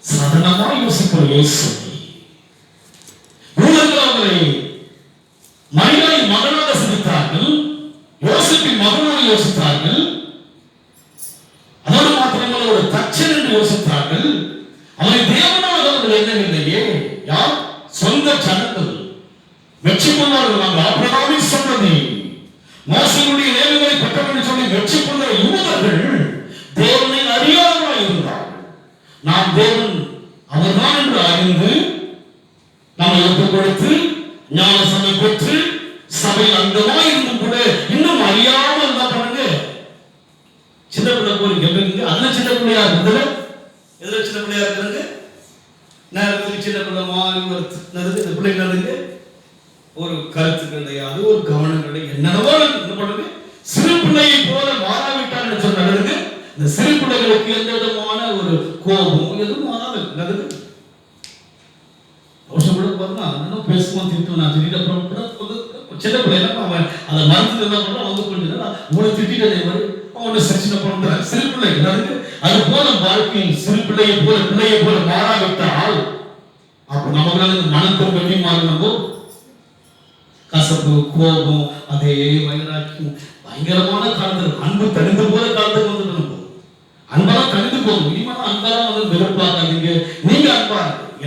சாதாரணமா யோசிக்கிற இயேசு யூதர்கள் அவரை மரியாதை மகனாக சிந்தித்தார்கள், யோசிப்பின் மகனாக யோசித்தார்கள். அதோடு மாத்திரமல்ல ஒரு தச்சன் என்று யோசித்தார்கள். அவரை தேவனாக அவர்கள் எண்ணவில்லையே. யார்? சொந்த ஜனங்கள் வெற்றி கொண்டார்கள். நாங்கள் ஆபிரகாமின் சந்ததி, மோசேயுடைய லேவியரை பெற்றவர்கள் சொல்லி வெற்றி கொண்ட யூதர்கள் தேவனை அறியாதவராய் இருந்தார்கள். நாம் தேவன் அவர்தான் என்று அறிந்து நம்மை ஒப்புக் கொடுத்து ஞானஸ்நானம் பெற்று சபையில் அங்கமாய் இருந்தும் கூட இன்னும் அறியாமல் என்ன பண்ணுங்க, சின்ன பிள்ளை போறீங்க. அதுல சின்ன பிள்ளையா இருந்தது, எதுல சின்ன பிள்ளையா இருக்கிறது, நேரத்துக்கு சின்ன பிள்ளை மாறி வருது. இந்த பிள்ளைங்களுக்கு ஒரு கருத்து கிடையாது, ஒரு கவனம் கிடையாது. என்னவோ என்ன பண்ணுது, சிறு பிள்ளையை போல மாறாவிட்டான்னு சொன்னது. இந்த சிறு பிள்ளைகளுக்கு எந்த விதமான ஒரு கோபம் எதுவும் மாறாது. என்னது வருஷம் கூட பார்த்தா இன்னும் பேசுவோம் திட்டுவோம். நான் திடீர் அப்புறம் கூட சின்ன பிள்ளை அவன் அதை மறந்துட்டு என்ன பண்றான், வந்து கொஞ்சம் உங்களை திட்டே மாதிரி அவனை சச்சின பண்றான். சிறு பிள்ளை என்னது, அது போல வாழ்க்கையில் சிறு பிள்ளையை போல மாறாவிட்டால் அப்ப நமக்கு மனம் திரும்பி மாறணும். கசப்பு கோபம் அதே வைராக்கியம் பயங்கரமான காலத்துக்கு அன்பு தனிந்து போல காலத்துக்கு வந்துட்டு அன்பெல்லாம் தனிந்து போகும். இனிமேல் அன்பெல்லாம் வெறுப்பாக்காதீங்க,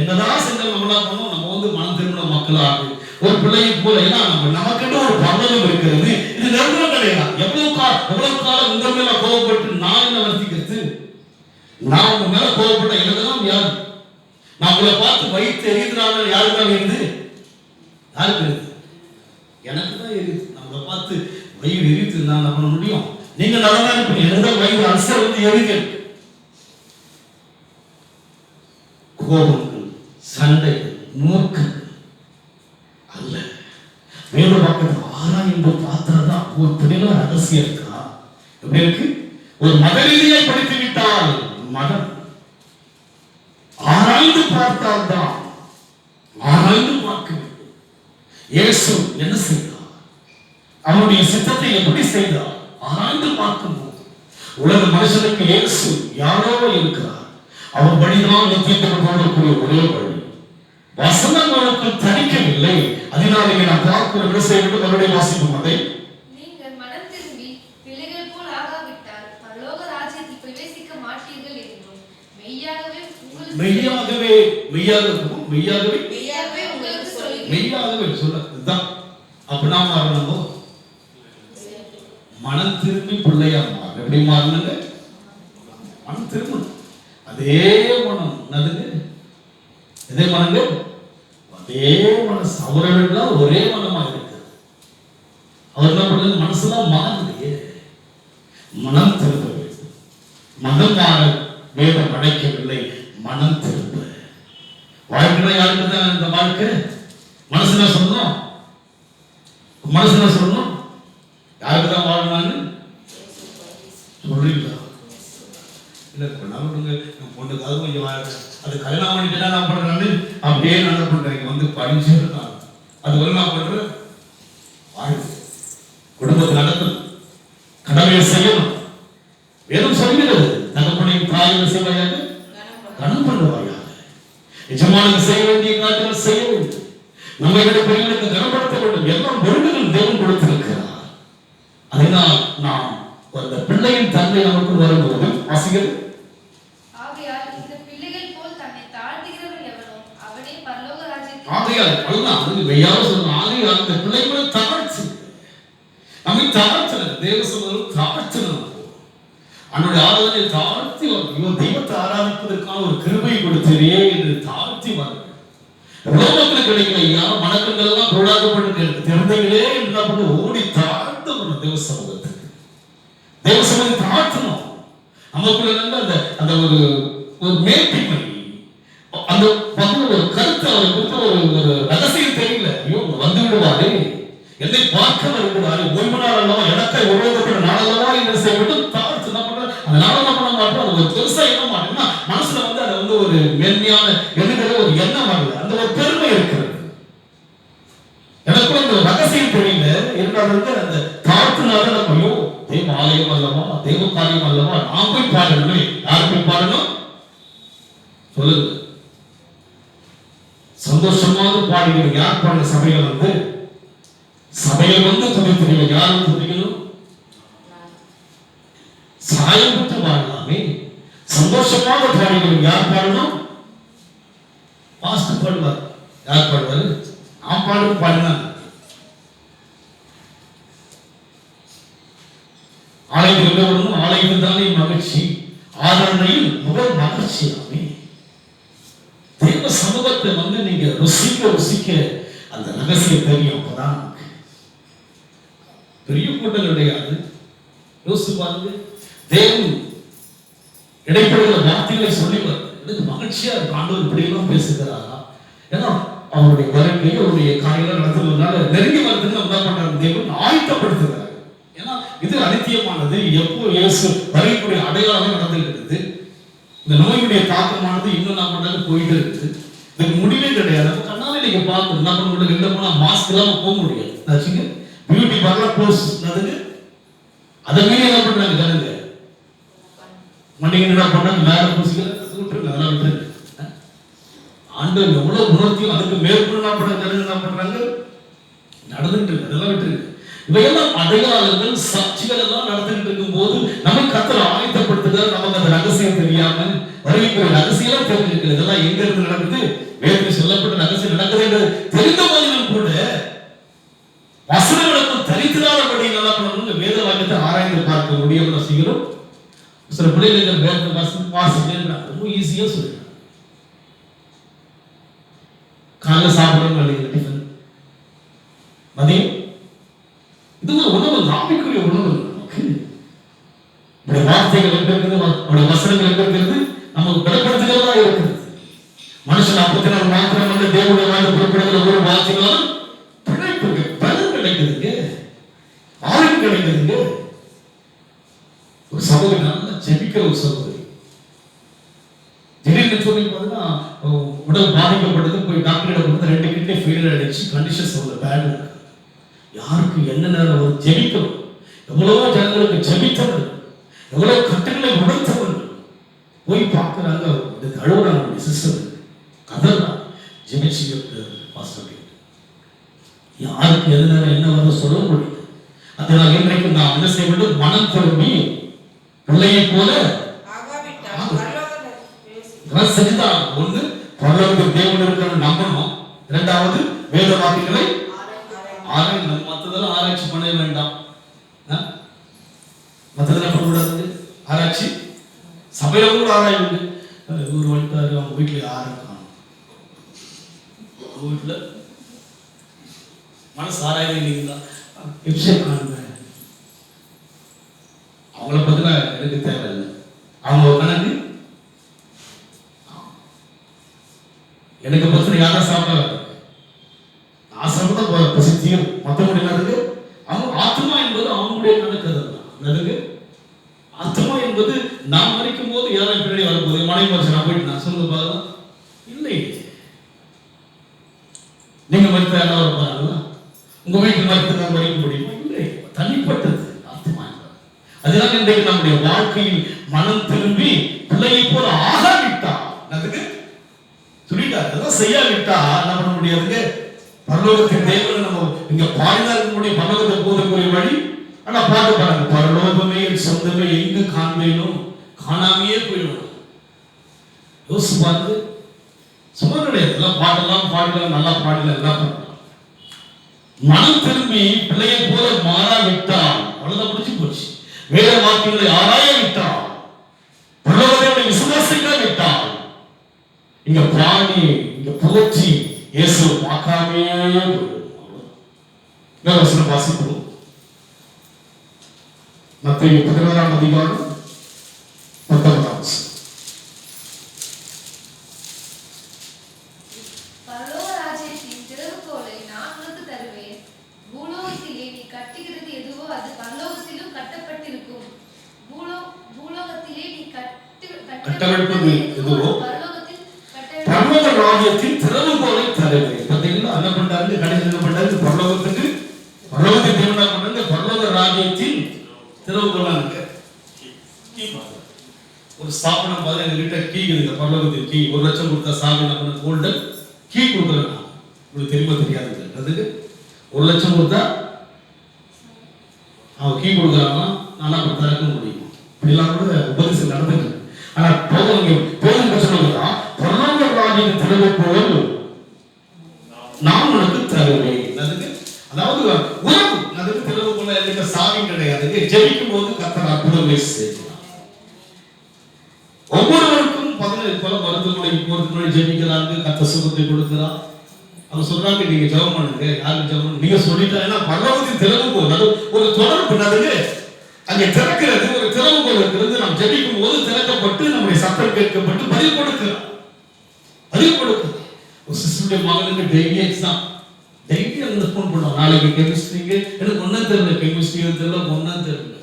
என்னதான் செஞ்சாலும் நம்ம என்ன பண்ணோம், நம்ம வந்து மனம் திரும்பின மக்களாக ஒரு பிள்ளையை போல, ஏன்னா நமக்கு ஒரு பரவலும் இருக்கிறது. இது நிரந்தரம் கிடையாது. எவ்வளவு காலம் உங்க மேல கோபப்பட்டு நான் என்ன வர்த்திக்கிறது? நான் உங்க மேல கோபப்பட்ட எனக்குதான் யாரு? நான் உங்களை பார்த்து வயிற்று எரியுதுனால யாருக்காக இருந்து யாருக்கு இருக்கு? எனக்கு தான் எரியுது. நம்மளை பார்த்து வயிறு எரியுது, நான் என்ன பண்ண முடியும்? நீங்க நல்லா இருப்பீங்க, எனக்கு வயிறு அல்சர் வந்து எரியுது. கோபங்கள், சண்டைகள், மூர்க்கங்கள் அல்ல. வேறு பக்கத்தில் ஆராய்ந்து பார்த்தாதான் ஒரு தெளிவா ரகசியம் இருக்கா? எப்படி இருக்கு? ஒரு மத ரீதியை படித்து விட்டால் மதம் ஆராய்ந்து பார்த்தால்தான், ஆராய்ந்து பார்க்க வேண்டும். இயேசு என்ன செய்தார்? அவருடைய சித்தத்தை எப்படி செய்தார்? ஆராய்ந்து பார்க்கும்போது உலக மனுஷனுக்கு இயேசு யாரோ இருக்கிறார். அவர் வழிதான் நித்தியத்துக்கு போடக்கூடிய ஒரே வழி. வசனங்களுக்கு தணிக்கவில்லை. அதனால நான் பார்க்கிற விட செய்வது மறுபடியும் வாசிக்கும். அதை நீங்கள் மனம் திரும்பி பிள்ளைகள் போல் ஆகாவிட்டால் பரலோக ராஜ்யத்தில் பிரவேசிக்க மாட்டீர்கள் என்றும் மெய்யாகவே உங்களுக்கு சொல்லுகிறேன். மெய்யாகவே சொல்லதான். அப்படின்னா மாறணும். மனம் திரும்பி பிள்ளையா மாறு. எப்படி மாறணுங்க? மனம் திரும்பணும். அதே மனம் என்னதுங்க? இதே மனங்க, அதே மனசு. அவரெல்லாம் ஒரே மனமா இருக்கு. அவர் என்ன பண்றது? மனசுலாம் மாறுது. மனம் திரும்ப வேண்டும். மனம் மாற வேதம் அழைக்கவில்லை. மனம் திரும்ப. வாழ்க்கை யாருக்கு தான் இந்த வாழ்க்கை? மனசுல சொல்லணும். மனசுல சொல்லணும். யாருக்கு தான் வாழணும்னு சொல்றீங்களா? இல்ல பண்ணாங்க. பொண்ணுக்காக கொஞ்சம் அது கல்யாணம் பண்ணிட்டு நான் பண்றேன்னு அப்படியே நான் பண்றேன். வந்து படிச்சிருக்காங்க. அது வந்து நான் பண்றேன். வாழ்க்கை குடும்பத்தை நடத்தணும், கடமையை செய்யணும். வேதம் சொல்கிறது, தகப்பனையும் தாயும் செய்வாயாக, கனம் பண்ணுவாயாக. எஜமானுக்கு செய்ய வேண்டிய காரியங்கள் செய்ய வேண்டும். நம்ம பெரியவர்களுக்கு கனப்படுத்த வேண்டும். எல்லாம் பொருள்கள் தேவன் கொடுத்திருக்கிறார். அதனால் நாம் அந்த பிள்ளையின் தன்மை நமக்கு வரும்போது வாசிகள், ஆகையால் இந்த பிள்ளைகள் போல் தன்னை தாழ்த்துகிறவன் எவனோ அவனே பரலோக ராஜ்யத்தில். ஆகையால் அதுதான் அது வெய்யால சொல்லணும். ஆகையால் அந்த பிள்ளைகளை தாழ்த்து, நம்மை தாழ்த்தணும். தேவ சொல்வது தாழ்த்தணும். அவனுடைய ஆராதனை தாழ்த்தி வரும். தெய்வத்தை ஆராதிப்பதற்கான ஒரு கிருபை கொடுத்தே என்று தாழ்த்தி வரும். ரோமத்தில் கிடைக்கலையா மணக்கங்கள் எல்லாம் போடாக்கப்பட்டு திறந்தங்களே என்று ஓடி தாழ்த்த வரும். தேவ சமூகத்துக்கு தேவ சமூகத்தை தாழ்த்தணும். நமக்குள்ள அந்த அந்த ஒரு மேட்டிமை, அந்த ஒரு கருத்து அவரை குறித்த ஒரு ரகசியம் தெரியல. ஐயோ வந்து விடுவாரு, என்னை பார்க்க வருகிறாரு, ஓய்வு நாள் அல்லவா, எனக்கை உருவப்பட்ட நாளல்லவா என்று செய்வது தாழ்த்து. என்ன பண்ற அந்த நாள் பண்ண மாட்டோம். அது ஒரு பெருசா என்ன மாட்டோம்னா மனசுல வந்து அது வந்து ஒரு மென்மையான எழுதுகிற ஒரு எண்ணம் வரல. அந்த ஒரு பெருமை இருக்கிறது. எனக்குள்ள அந்த ரகசியம் தெரியல. இருந்தாலும் அந்த தாழ்த்துனால நம்ம ஐயோ தெய்வ ஆலயம் அல்லவா, தெய்வ காரியம் அல்லவா, நான் போய் பாடணுமே. யார் போய் பாடணும் சொல்லுங்க. சந்தோஷமாக பாடுகிறோம். யார் பாடுற சபைகள் வந்து சபையில் வந்து துதிக்கிறீங்க. யாரும் துதிக்கணும்? சாயம் விட்டு பாடலாமே. சந்தோஷமாக பாடுகிறோம். யார் பாடணும்? பாஸ்டர் பாடுவார். யார் பாடுவாரு? நான் பாடுறது பாடினா ஆலயத்தில் வரணும். ஆலயத்தில் தானே மகிழ்ச்சி, ஆதரணையில் முதல் மகிழ்ச்சியாமே. தேவ சமூகத்தை வந்து நீங்க ருசிக்க அந்த ரகசியம் தெரியும். அப்பதான் பெரிய கூட்டம் கிடையாது. யோசிச்சு பாருங்க. தேவன் இடைப்படுகிற வார்த்தைகளை சொல்லிவார். எனக்கு மகிழ்ச்சியா இருக்கு. ஆண்டவர் இப்படி எல்லாம் பேசுகிறாரா? ஏன்னா அவருடைய வருகை, அவருடைய காரியங்கள் நடத்துவதனால நெருங்கி வரதுன்னு என்ன பண்றாரு? தேவன் ஆயத்தப்படுத்துகிறார். ஏன்னா இது அனித்தியமானது. எப்போ இயேசு வருகைக்குரிய அடையாளம் நடந்துகிட்டு, இந்த நோயுடைய தாக்கமானது இன்னும் நான் பண்ணாலும் போயிட்டு இருக்குது. இதுக்கு முடிவே கிடையாது. நம்ம கண்ணாலே நீங்க பார்க்கணும். என்ன பண்ண முடியும்? வெளில போனா மாஸ்க் இல்லாம போக முடியாது. ஆச்சுங்க. பியூட்டி பார்லர் க்ளோஸ் அதுக்கு அதை மீறி என்ன பண்றாங்க ஜனங்க? மண்டிகை என்ன பண்ணாங்க? மேல பூசிக்கல விட்டுருங்க, அதெல்லாம் விட்டுருங்க. ஆண்டவர் எவ்வளவு உணர்த்தியும் அதுக்கு மேற்கொண்டு என்ன பண்றாங்க ஜனங்க? என்ன பண்றாங்க? நடந்துட்டு இருக்கு. அதெல்லாம் விட்டுருங்க. இவையெல்லாம் அடையாளங்கள், சாட்சிகள் எல்லாம் நடந்துட்டு இருக்கும் போது நம்ம கர்த்தர் ஆயத்தப்படுத்துகிறார். நமக்கு அந்த ரகசியம் தெரியாம வருகைக்குரிய ரகசியம் தெரிஞ்சிருக்கு. இதெல்லாம் எங்க இருந்து நடக்குது? ஈஸியா சொல்லிடுறாங்க. காலைல சாப்பிடணும் நினைக்கிற டிஃபன், மதியம் இது ஒரு உணவு, ஆவிக்குரிய உணவு. நமக்கு இப்படி வார்த்தைகள் எங்க இருக்குது, அவருடைய வசனங்கள் எங்க இருக்கிறது, நமக்கு பலப்படுத்துகிறதா இருக்குது. மனுஷன் அப்பத்தினால் மாத்திரம் வந்து தேவனுடைய வாழ்ந்து புறப்படுகிற ஒரு வார்த்தைகளால் பிழைப்புங்க, பலன் கிடைக்குதுங்க, ஆரோக்கியம் கிடைக்குதுங்க. ஒரு சகோதரி நல்லா ஜெபிக்கிற ஒரு சகோதரி, திடீர்னு சொல்லி பார்த்தீங்கன்னா உடல் பாதிக்கப்பட்டது, போய் டாக்டரிடம் வந்து 2 கிட்னி ஃபெயிலியர் ஆயிடுச்சு, கண்டிஷன்ஸ் அவ்வளோ பேட் இருக்கு. யாருக்கு என்ன நேரம் ஒரு ஜெபிக்கணும், எவ்வளவோ ஜனங்களுக்கு ஜெபித்தவர்கள், எவ்வளவு கட்டுகளை உணர்த்தவர்கள் போய் பார்க்கிறாங்க, அழுகுறாங்க, சிஸ்டர் கதறாங்க, ஜெபிச்சு பாஸ்டர் யாருக்கு எந்த நேரம் என்ன வரும் சொல்ல முடியும். அதனால் இன்றைக்கு நாம் என்ன செய்ய வேண்டும், மனம் திரும்பி பிள்ளையை போல செஞ்சுதான். ஒண்ணு பரலோகத்தில் தேவன் இருக்கிற நம்பணும், இரண்டாவது வேத வாக்கியங்களை ஆராய்ச்சி. மற்றதெல்லாம் ஆராய்ச்சி பண்ண வேண்டாம், மற்றதெல்லாம் பண்ணக்கூடாது ஆராய்ச்சி. சபையில கூட ஆராய்வு, இவர் வந்துட்டாரு, அவங்க வீட்டுல யாரும் காணும், அவங்க வீட்டுல மனசு ஆராய்வு இல்லைங்களா, காணுங்க, அவங்கள பத்தின எனக்கு தேவையில்லை, அவங்க கணக்கு எனக்கு பத்தின யாரும் சாப்பிடாது, நான் சாப்பிட்டா பசித்தியும் மற்றவங்க என்னதுக்கு, அவங்க ஆத்மா என்பது அவங்களுடைய கணக்கு. அதுக்கு ஆத்மா என்பது நாம் மறிக்கும் போது யாரும் பின்னாடி வரும்போது மனைவி மனுஷன் நான் போயிட்டு நான் சொல்லுங்க பாருங்க, இல்லை நீங்க மறுத்த யாராவது இருப்பாங்களா, உங்க வீட்டில் மறுத்து மறிக்க முடியுமா, இல்லை, தனிப்பட்டது ஆத்மா. அதனால இன்றைக்கு நம்முடைய வாழ்க்கையில் மனம் திரும்பி பிள்ளையை போல ஆகாவிட்டா, அதுக்கு சொல்லிட்டாரு, அதெல்லாம் செய்யாவிட்டா என்ன பண்ண முடியாதுங்க. பரலோகத்தின் தேவன் நம்ம இங்க பாடினா இருக்க முடியும், பரலோகத்தை போதற்குரிய வழி. ஆனா பாட்டு பாருங்க, பரலோகமே என் சொந்தமே எங்கு காண்பேனும் காணாமையே போயிடும். யோசிச்சு பாருங்க, சும்மா கிடையாது, எல்லாம் பாட்டெல்லாம் பாடலாம், நல்லா பாடலாம், எல்லாம் பண்ணலாம். மனம் திரும்பி பிள்ளையை போல மாறாவிட்டால் அவ்வளவுதான், முடிச்சு போச்சு. வேத வாக்கியங்களை ஆராய விட்டால், பரலோகத்தை விசுவாசிக்க விட்டால், இங்க பிராணி இங்க போற்றி இயேசு பார்க்காமே போயிடும். வாசிப்போம். மத்தேயு 16ஆம் அதிகாரம் 19ஆம் வசனம். பரலோக ராஜ்யத்தின் திறவுகோலை நான் உனக்கு தருவேன். பூலோகத்திலே நீ கட்டுகிறது எதுவோ அது பரலோகத்திலும் கட்டப்பட்டிருக்கும். பூலோகத்திலே நீ கட்டவிழ்ப்பது எதுவோ பரலோக ராஜ்யத்தின் திறவுகோலை தருவேன். பார்த்தீங்களா, என்ன பண்றாரு, கடைசி என்ன பண்றாரு, பரலோகத்துக்கு பரலோகத்தை தேவனா பண்ணாங்க. பரலோக ராஜ்யத்தின் திறவுகோலா இருக்கு. ஒரு ஸ்தாபனம் பாருங்க, எங்க கிட்ட கீ இருக்கு, பரலோகத்தின் கீ. 1 லட்சம் கொடுத்தா சாவி என்ன பண்ண, கோல்டன் கீ கொடுக்குறேன். உங்களுக்கு தெரியுமா தெரியாது, அதுக்கு 1 லட்சம் கொடுத்தா அவன் கீ கொடுக்குறாங்கன்னா நானா திறக்க முடியும். இப்படிலாம் கூட உபதேசம் நடந்துருக்கு. ஆனா போதும் சொல்லுகிறா, பரலோக ராஜ்யத்தின் திறவுகோல் நான் உனக்கு தருவேன். அதுக்கு அதாவது உறவு, அதுக்கு திறவுகோல் எதுக்கு சாவி கிடையாது. ஜெபிக்கும் போது கர்த்தர் அற்புதங்களை செய்கிறார். ஒவ்வொருவருக்கும் 15 போல மருத்துவமனைக்கு போறதுக்கு முன்னாடி ஜெபிக்கிறாங்க, கர்த்தர் சுகத்தை கொடுக்கிறார். அவங்க சொல்றாங்க, நீங்க ஜெபம் பண்ணுங்க, யாருக்கு ஜெபம் நீங்க சொல்லிட்டா, ஏன்னா பரலோகத்தின் திறவுகோல் அது ஒரு தொடர்பு. அதுக்கு அங்கே திறக்கிறது ஒரு திறவுகோல் இருக்கிறது. நாம் ஜெபிக்கும் போது திறக்கப்பட்டு நம்முடைய சத்தம் கேட்கப்பட்டு பதில் கொடுக்கிறார். ஒரு சிஸ்டருடைய மகனுக்கு டெய்லி எக்ஸாம், டெய்லி அவங்க ஃபோன் பண்ணுவாங்க, நாளைக்கு கெமிஸ்ட்ரிக்கு எனக்கு ஒன்றும் தெரியல, கெமிஸ்ட்ரி தெரியல, ஒன்றும் தெரியல,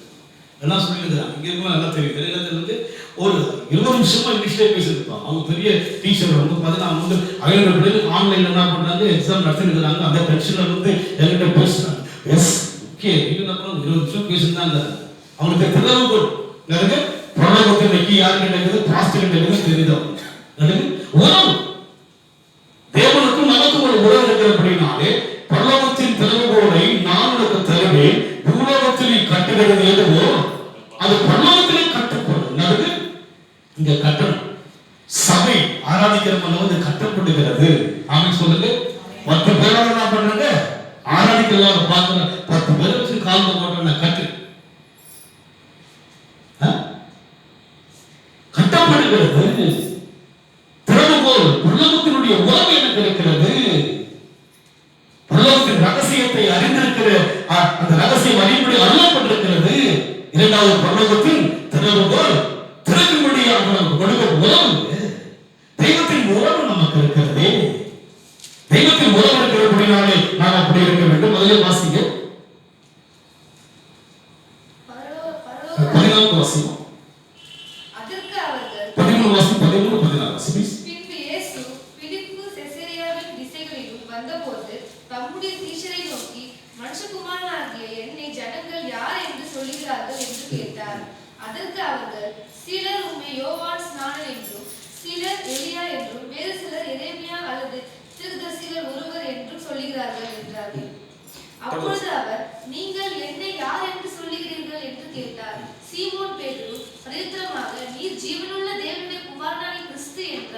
எல்லாம் சொல்லியிருக்கிறாங்க. இங்கே இருக்கலாம் எல்லாம் தெரியும், தெரியல ஒரு 20 நிமிஷமா இங்கிலீஷ்லேயே பேசியிருப்பாங்க. அவங்க பெரிய டீச்சர் வந்து பார்த்தீங்கன்னா, அவங்க வந்து 500 பிள்ளைகளுக்கு ஆன்லைனில் என்ன பண்ணுறாங்க, எக்ஸாம் நடத்திருக்கிறாங்க. அந்த டென்ஷனில் வந்து என்கிட்ட பேசுகிறாங்க. எஸ் ஓகே, நீங்கள் என்ன பண்ண 20 நிமிஷம் பேசியிருந்தாங்க. அவங்களுக்கு திறவுகோல் எனக்கு பரலோகத்தின் வெக்கி யாருக்கு கிடைக்குது, பாஸ்டர் கிடைக்குது தெரியுது. எனக்கு உறவு, தேவனுக்கும் நமக்கும் ஒரு உறவு இருக்கிறபடினாலே பரலோகத்தின் திறவுகோலை நான் உனக்கு தருவேன். பூலோகத்தில் கட்டுகிறது எதுவோ அது பரலோகத்திலே கட்டப்படும். அதுக்கு இங்க கட்டணும். சபை ஆராதிக்கிற வந்து கட்டப்படுகிறது. ஆமென் சொல்லுங்க. 10 பேரோட என்ன பண்றாங்க, ஆராதிக்கலாம் பார்க்கிற 10 பேர் வச்சு கால்ல போடுற கட்டு கட்டப்படுகிறது.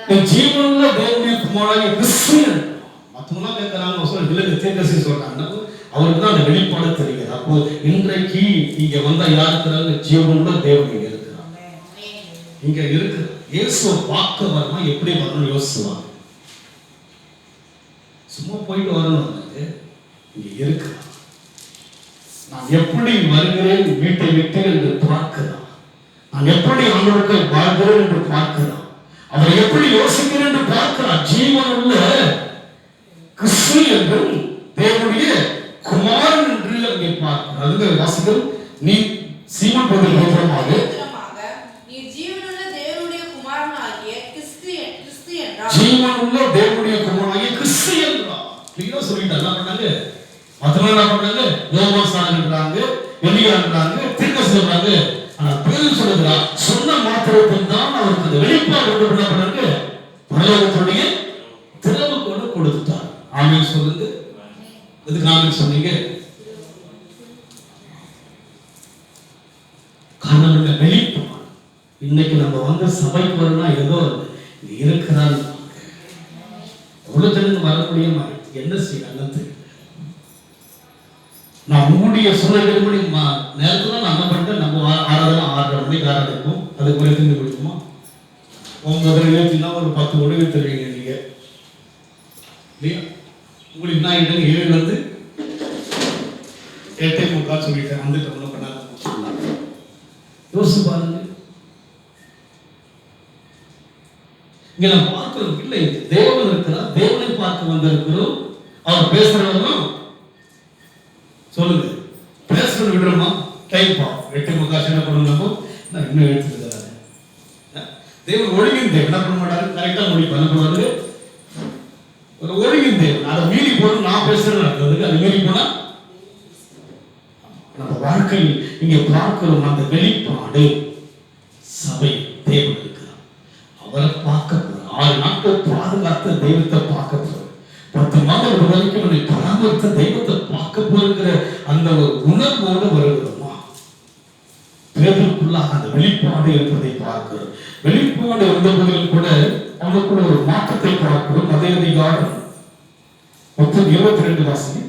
இருக்கிறார். நீ ஜீவனுள்ள தேவனுடைய குமாரனாகிய கிறிஸ்து என்றார். மற்றவங்களாம் கேட்கிறாங்க, சொல்ல இல்லை தீர்க்கதரிசி சொல்றாங்க, அவருக்கு தான் அந்த வெளிப்பாடு தெரிகிறது. அப்போ இன்றைக்கு இங்க வந்தா யாருக்கிறாங்க? ஜீவனுள்ள தேவன் இங்க இருக்கிறார். இங்க இருக்கு. இயேசுவை பார்க்க வரணும், எப்படி வரணும் யோசிச்சுவாங்க. சும்மா போயிட்டு வரணும், இங்க இருக்கிறார். நான் எப்படி வருகிறேன் வீட்டை விட்டு என்று பார்க்கிறான். நான் எப்படி அவனுக்கு வாழ்கிறேன் என்று பார்க்கிறான். அவரை எப்படி யோசிக்கிறேன் என்று பார்க்கிறான். ஜீவனுள்ள கிறிஸ்து என்றும் தேவனுடைய குமாரன் என்று அங்கே பார்க்கிறார். அதுக்கு வாசிக்கிறோம். நீ சீமோன் பேதுரு விதமாக நீ ஜீவனுள்ள தேவனுடைய குமாரனாகிய கிறிஸ்து என்றார். ஜீவனுள்ள தேவனுடைய குமாரனாகிய கிறிஸ்து என்றார். கிளியரா சொல்லிட்டாங்க. என்ன பண்ணாங்க? மத்தவங்க என்ன பண்ணாங்க? யோவான்ன்றாங்க, எலியான்றாங்க, தீர்க்கதரிசி சொல்றாங்க. ஆனா பேதுரு சொல்லுகிறா, சொன்ன மாத்திரத்தில் தான் அவருக்கு அந்த வெளிப்பாடு என்ன பண்ணாங்க? பரலோகத்துடைய திறவுகோலை கொடுத்துட்டார். ஆமென் சொல்லுங்க. எதுக்கு ஆமென் சொன்னீங்க? காரணம் வெளிப்பாடு. இன்னைக்கு நம்ம வந்து சபைக்கு வரணும்னா ஏதோ இருக்கிறான்னு உலகத்திலிருந்து வரக்கூடிய மாதிரி என்ன செய்யறாங்க தெரியல. நான் உங்களுடைய சூழல்படி நேரத்துல நான் என்ன பண்ணிட்டேன், நம்ம ஆராதனை 6:30 மணிக்கு ஆரம்பிப்போம். அதுக்கு முறை திரும்பி கொடுக்குமா 9:30 ஒரு 10 மணிக்கு தருவீங்க நீங்க இல்லையா? உங்களுக்கு நான் 7 வந்து 8:45 சொல்லிட்டேன். வந்துட்டு ஒன்றும் பண்ணாத யோசிச்சு பாருங்க. இங்க நான் பார்க்கிறோம், இல்லை தேவன் இருக்கிறார், தேவனை பார்க்க வந்திருக்கிறோம். அவர் பேசுறவங்களும் சொல்லுங்க, பேசுறது விடுறோமா? டைம் பா 8:45 என்ன பண்ணணும்? நான் இன்னும் எடுத்துக்கிறாரு. தேவன் ஒழுங்கின் தேவன் என்ன பண்ண மாட்டாரு? கரெக்டா முடிப்பு அனுப்புவாரு. ஒரு ஒழுங்கின் தேவன். அதை மீறி போன நான் பேசுறேன், அது மீறி போனா நம்ம வாழ்க்கையில் இங்க பார்க்கிறோம் அந்த வெளிப்பாடு. சபை தேவன் இருக்கிறார், அவரை பார்க்க போற 6 நாட்கள் பாதுகாத்த தெய்வத்தை பார்க்க போற 10 மாதம் வரைக்கும் என்னை பராமரித்த தெய்வத்தை பார்க்க போகிற அந்த ஒரு உணர்வோடு வருகிறோமா? பேதுருக்குள்ளாக அந்த வெளிப்பாடு இருப்பதை பார்க்கிறோம். வெளிப்பாடு வந்த போதிலும் கூட அவனுக்குள்ள ஒரு மாற்றத்தை பார்க்கிறோம். அதே அதிகாரம் 22 வாசனை.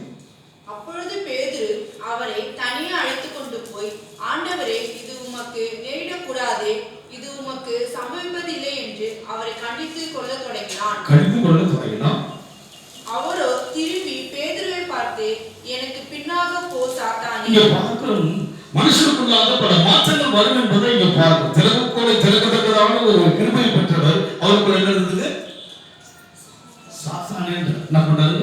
அப்பொழுது பேதுரு அவரை தனியே அழைத்துக் கொண்டு போய், ஆண்டவரே, இது உமக்கு நேரிடக்கூடாதே, இது உமக்கு சம்பவிப்பதில்லை என்று அவரை கண்டித்து கொள்ளத் தொடங்கினான். அவரோ திரும்பி பேதுருவை பார்த்து, எனக்கு பின்னாக போ சாத்தானே. இங்க பார்க்கிறோம், மனுஷனுக்குள்ளாக பல மாற்றங்கள் வரும் என்பதை இங்க பார்க்கிறோம். திறவுகோலை திறக்கத்தக்கதான ஒரு கிருபை பெற்றவர். அவருக்குள்ள என்ன இருந்தது? சாத்தானே என்ன பண்ணாரு?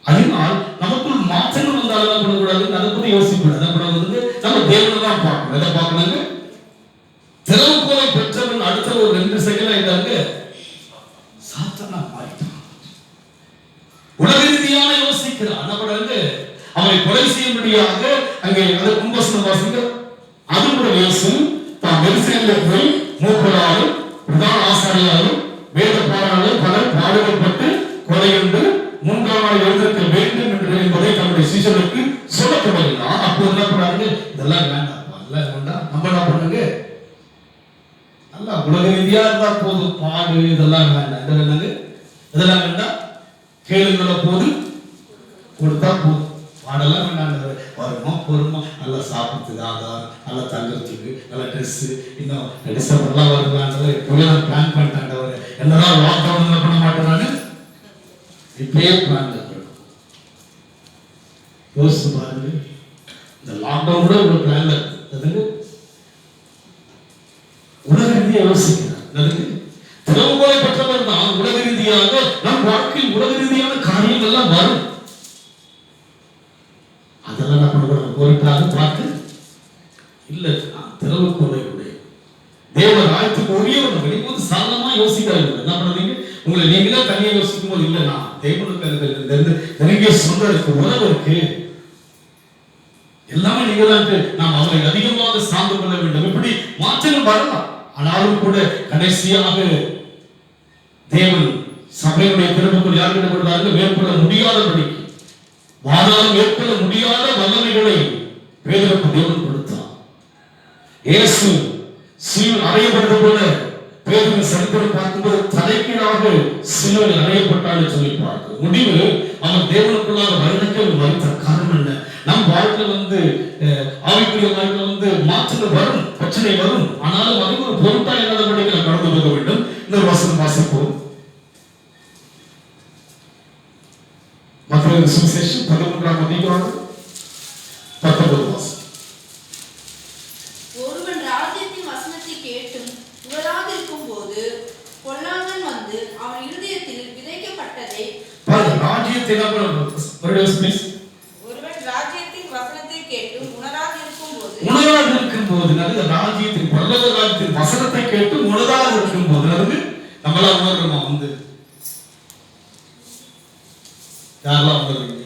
அதனால் நமக்குள் மாற்றங்கள் வந்தாலும் என்ன பண்ணக்கூடாது? அதை பத்தி யோசிக்கக்கூடாது. என்ன பண்ணக்கூடாது? நம்ம தேவனை தான் பார்க்கணும். எதை பார்க்கணுங்க? திறவுகோலை பெற்றவன் அடுத்த ஒரு 2 செகண்ட் ஆயிட்டாங்க சாத்தானா மாறிட்டான். உலக ரீதியான யோசிக்கிறான். என்ன பண்ணாரு? அவரை கொலை செய்யும்படியாக அங்கே அந்த கும்பசன வாசிங்க. அது கூட இயேசு தான் எருசலேமில் போய் மூப்பராலும் பிரதான ஆசாரியராலும் வேத பாரகர்களும் பலர் பாடுபட்டு கொலையுண்டு 3ஆம் நாள் எழுந்திருக்க வேண்டும் என்று என்பதை தன்னுடைய சீஷர்களுக்கு சொல்லத் தொடங்கினார். அப்போ என்ன பண்ணாங்க? இதெல்லாம் வேண்டாம், நம்ம என்ன பண்ணுங்க, நல்லா உலக ரீதியா இருந்தா போதும், பாடு இதெல்லாம் வேண்டாம். இதெல்லாம் வேண்டாம், கேளுங்கள போது கொடுத்தா போதும், பாடெல்லாம் வேண்டாம். வருமா பொறுமா நல்லா சாப்பிடுறதுக்கு ஆதாரம், நல்லா தங்குறதுக்கு நல்ல ட்ரெஸ், இன்னும் டிசம்பர்லாம் வருவாங்க. இப்பவே நான் பிளான் பண்ணிட்டாண்டவர். என்னதான் லாக்டவுன் என்ன பண்ண மாட்டேன், இப்பயே பிளான் யோசிச்சு பாருங்க. இந்த லாக்டவுன் கூட ஒரு பிளான்ல இருக்கு. உலக ரீதியா யோசிக்கிறார். திறவுகோலை பெற்றவர் தான் உலக ரீதியாக நம் வாழ்க்கையில் உலக ரீதியான காரியங்கள் எல்லாம் வரும். அதெல்லாம் என்ன பண்ணுவோம்? பொருட்டாக பார்த்து இல்ல, திறவுகோலை உடைய தேவ ராயத்துக்கு உரியவர்கள் வெளிப்போது சாதனமா யோசிக்கிறாங்க. என்ன பண்ணுவீங்க? உங்களை நீங்களே தனியா யோசிக்கும் போது இல்ல, நான் தேவனுக்கு நெருங்கிய சொந்தம் இருக்கு, உறவு இருக்கு, எல்லாமே நீங்க தான். நாம் அவரை அதிகமாக சார்ந்து கொள்ள வேண்டும். இப்படி மாற்றங்கள் வரலாம். ஆனாலும் கூட கடைசியாக தேவன் சபையுடைய திறவுக்குள் யார்கிட்ட கொடுத்தார்கள்? மேற்கொள்ள முடியாதபடிக்கு, வாதாலும் மேற்கொள்ள முடியாத வல்லமைகளை பேதுருக்கு தேவன் கொடுத்தார். இயேசு சீல் அறையப்பட்டது போல பேதுரு சரித்திரம் பார்க்கும்போது எதற்காக சிலுவையில் அறையப்பட்டான்னு சொல்லி பார்க்க முடிவு அவன் தேவனுக்குள்ளாக வருடಕ್ಕೆ மறித்த காரணம் என்ன? நம் வாழ்க்கையில ஆவிக்குரிய வாழ்க்கையில மாற்றங்கள் வரும், பிரச்சனை வரும். ஆனாலும் அது ஒரு பொருட்டா இல்லாதபடி நாம் கடந்து போக வேண்டும். இன்னொரு வசனம் வாசிப்போம். மத்தேயு சுவிசேஷம் 11ஆம் அதிகாரம் 19 வாசனம். ஒருவன் ராஜ்யத்தின் வசனத்தை கேட்டும் உணராதிருக்கும் போது பொல்லாங்கன் வந்து அவன் இருதயத்தில் விதைக்கப்பட்டதை ராஜ்யத்தின் ஒருவன் ராஜ்யத்தின் வசனத்தை கேட்டும் உணராதிருக்கும் போது ராஜ்யத்தின் பரலோக ராஜ்யத்தின் வசனத்தை கேட்டு உணராதிருக்கும் போது நம்மளா உணர்றோமா? யாரெல்லாம் உணர்றீங்க?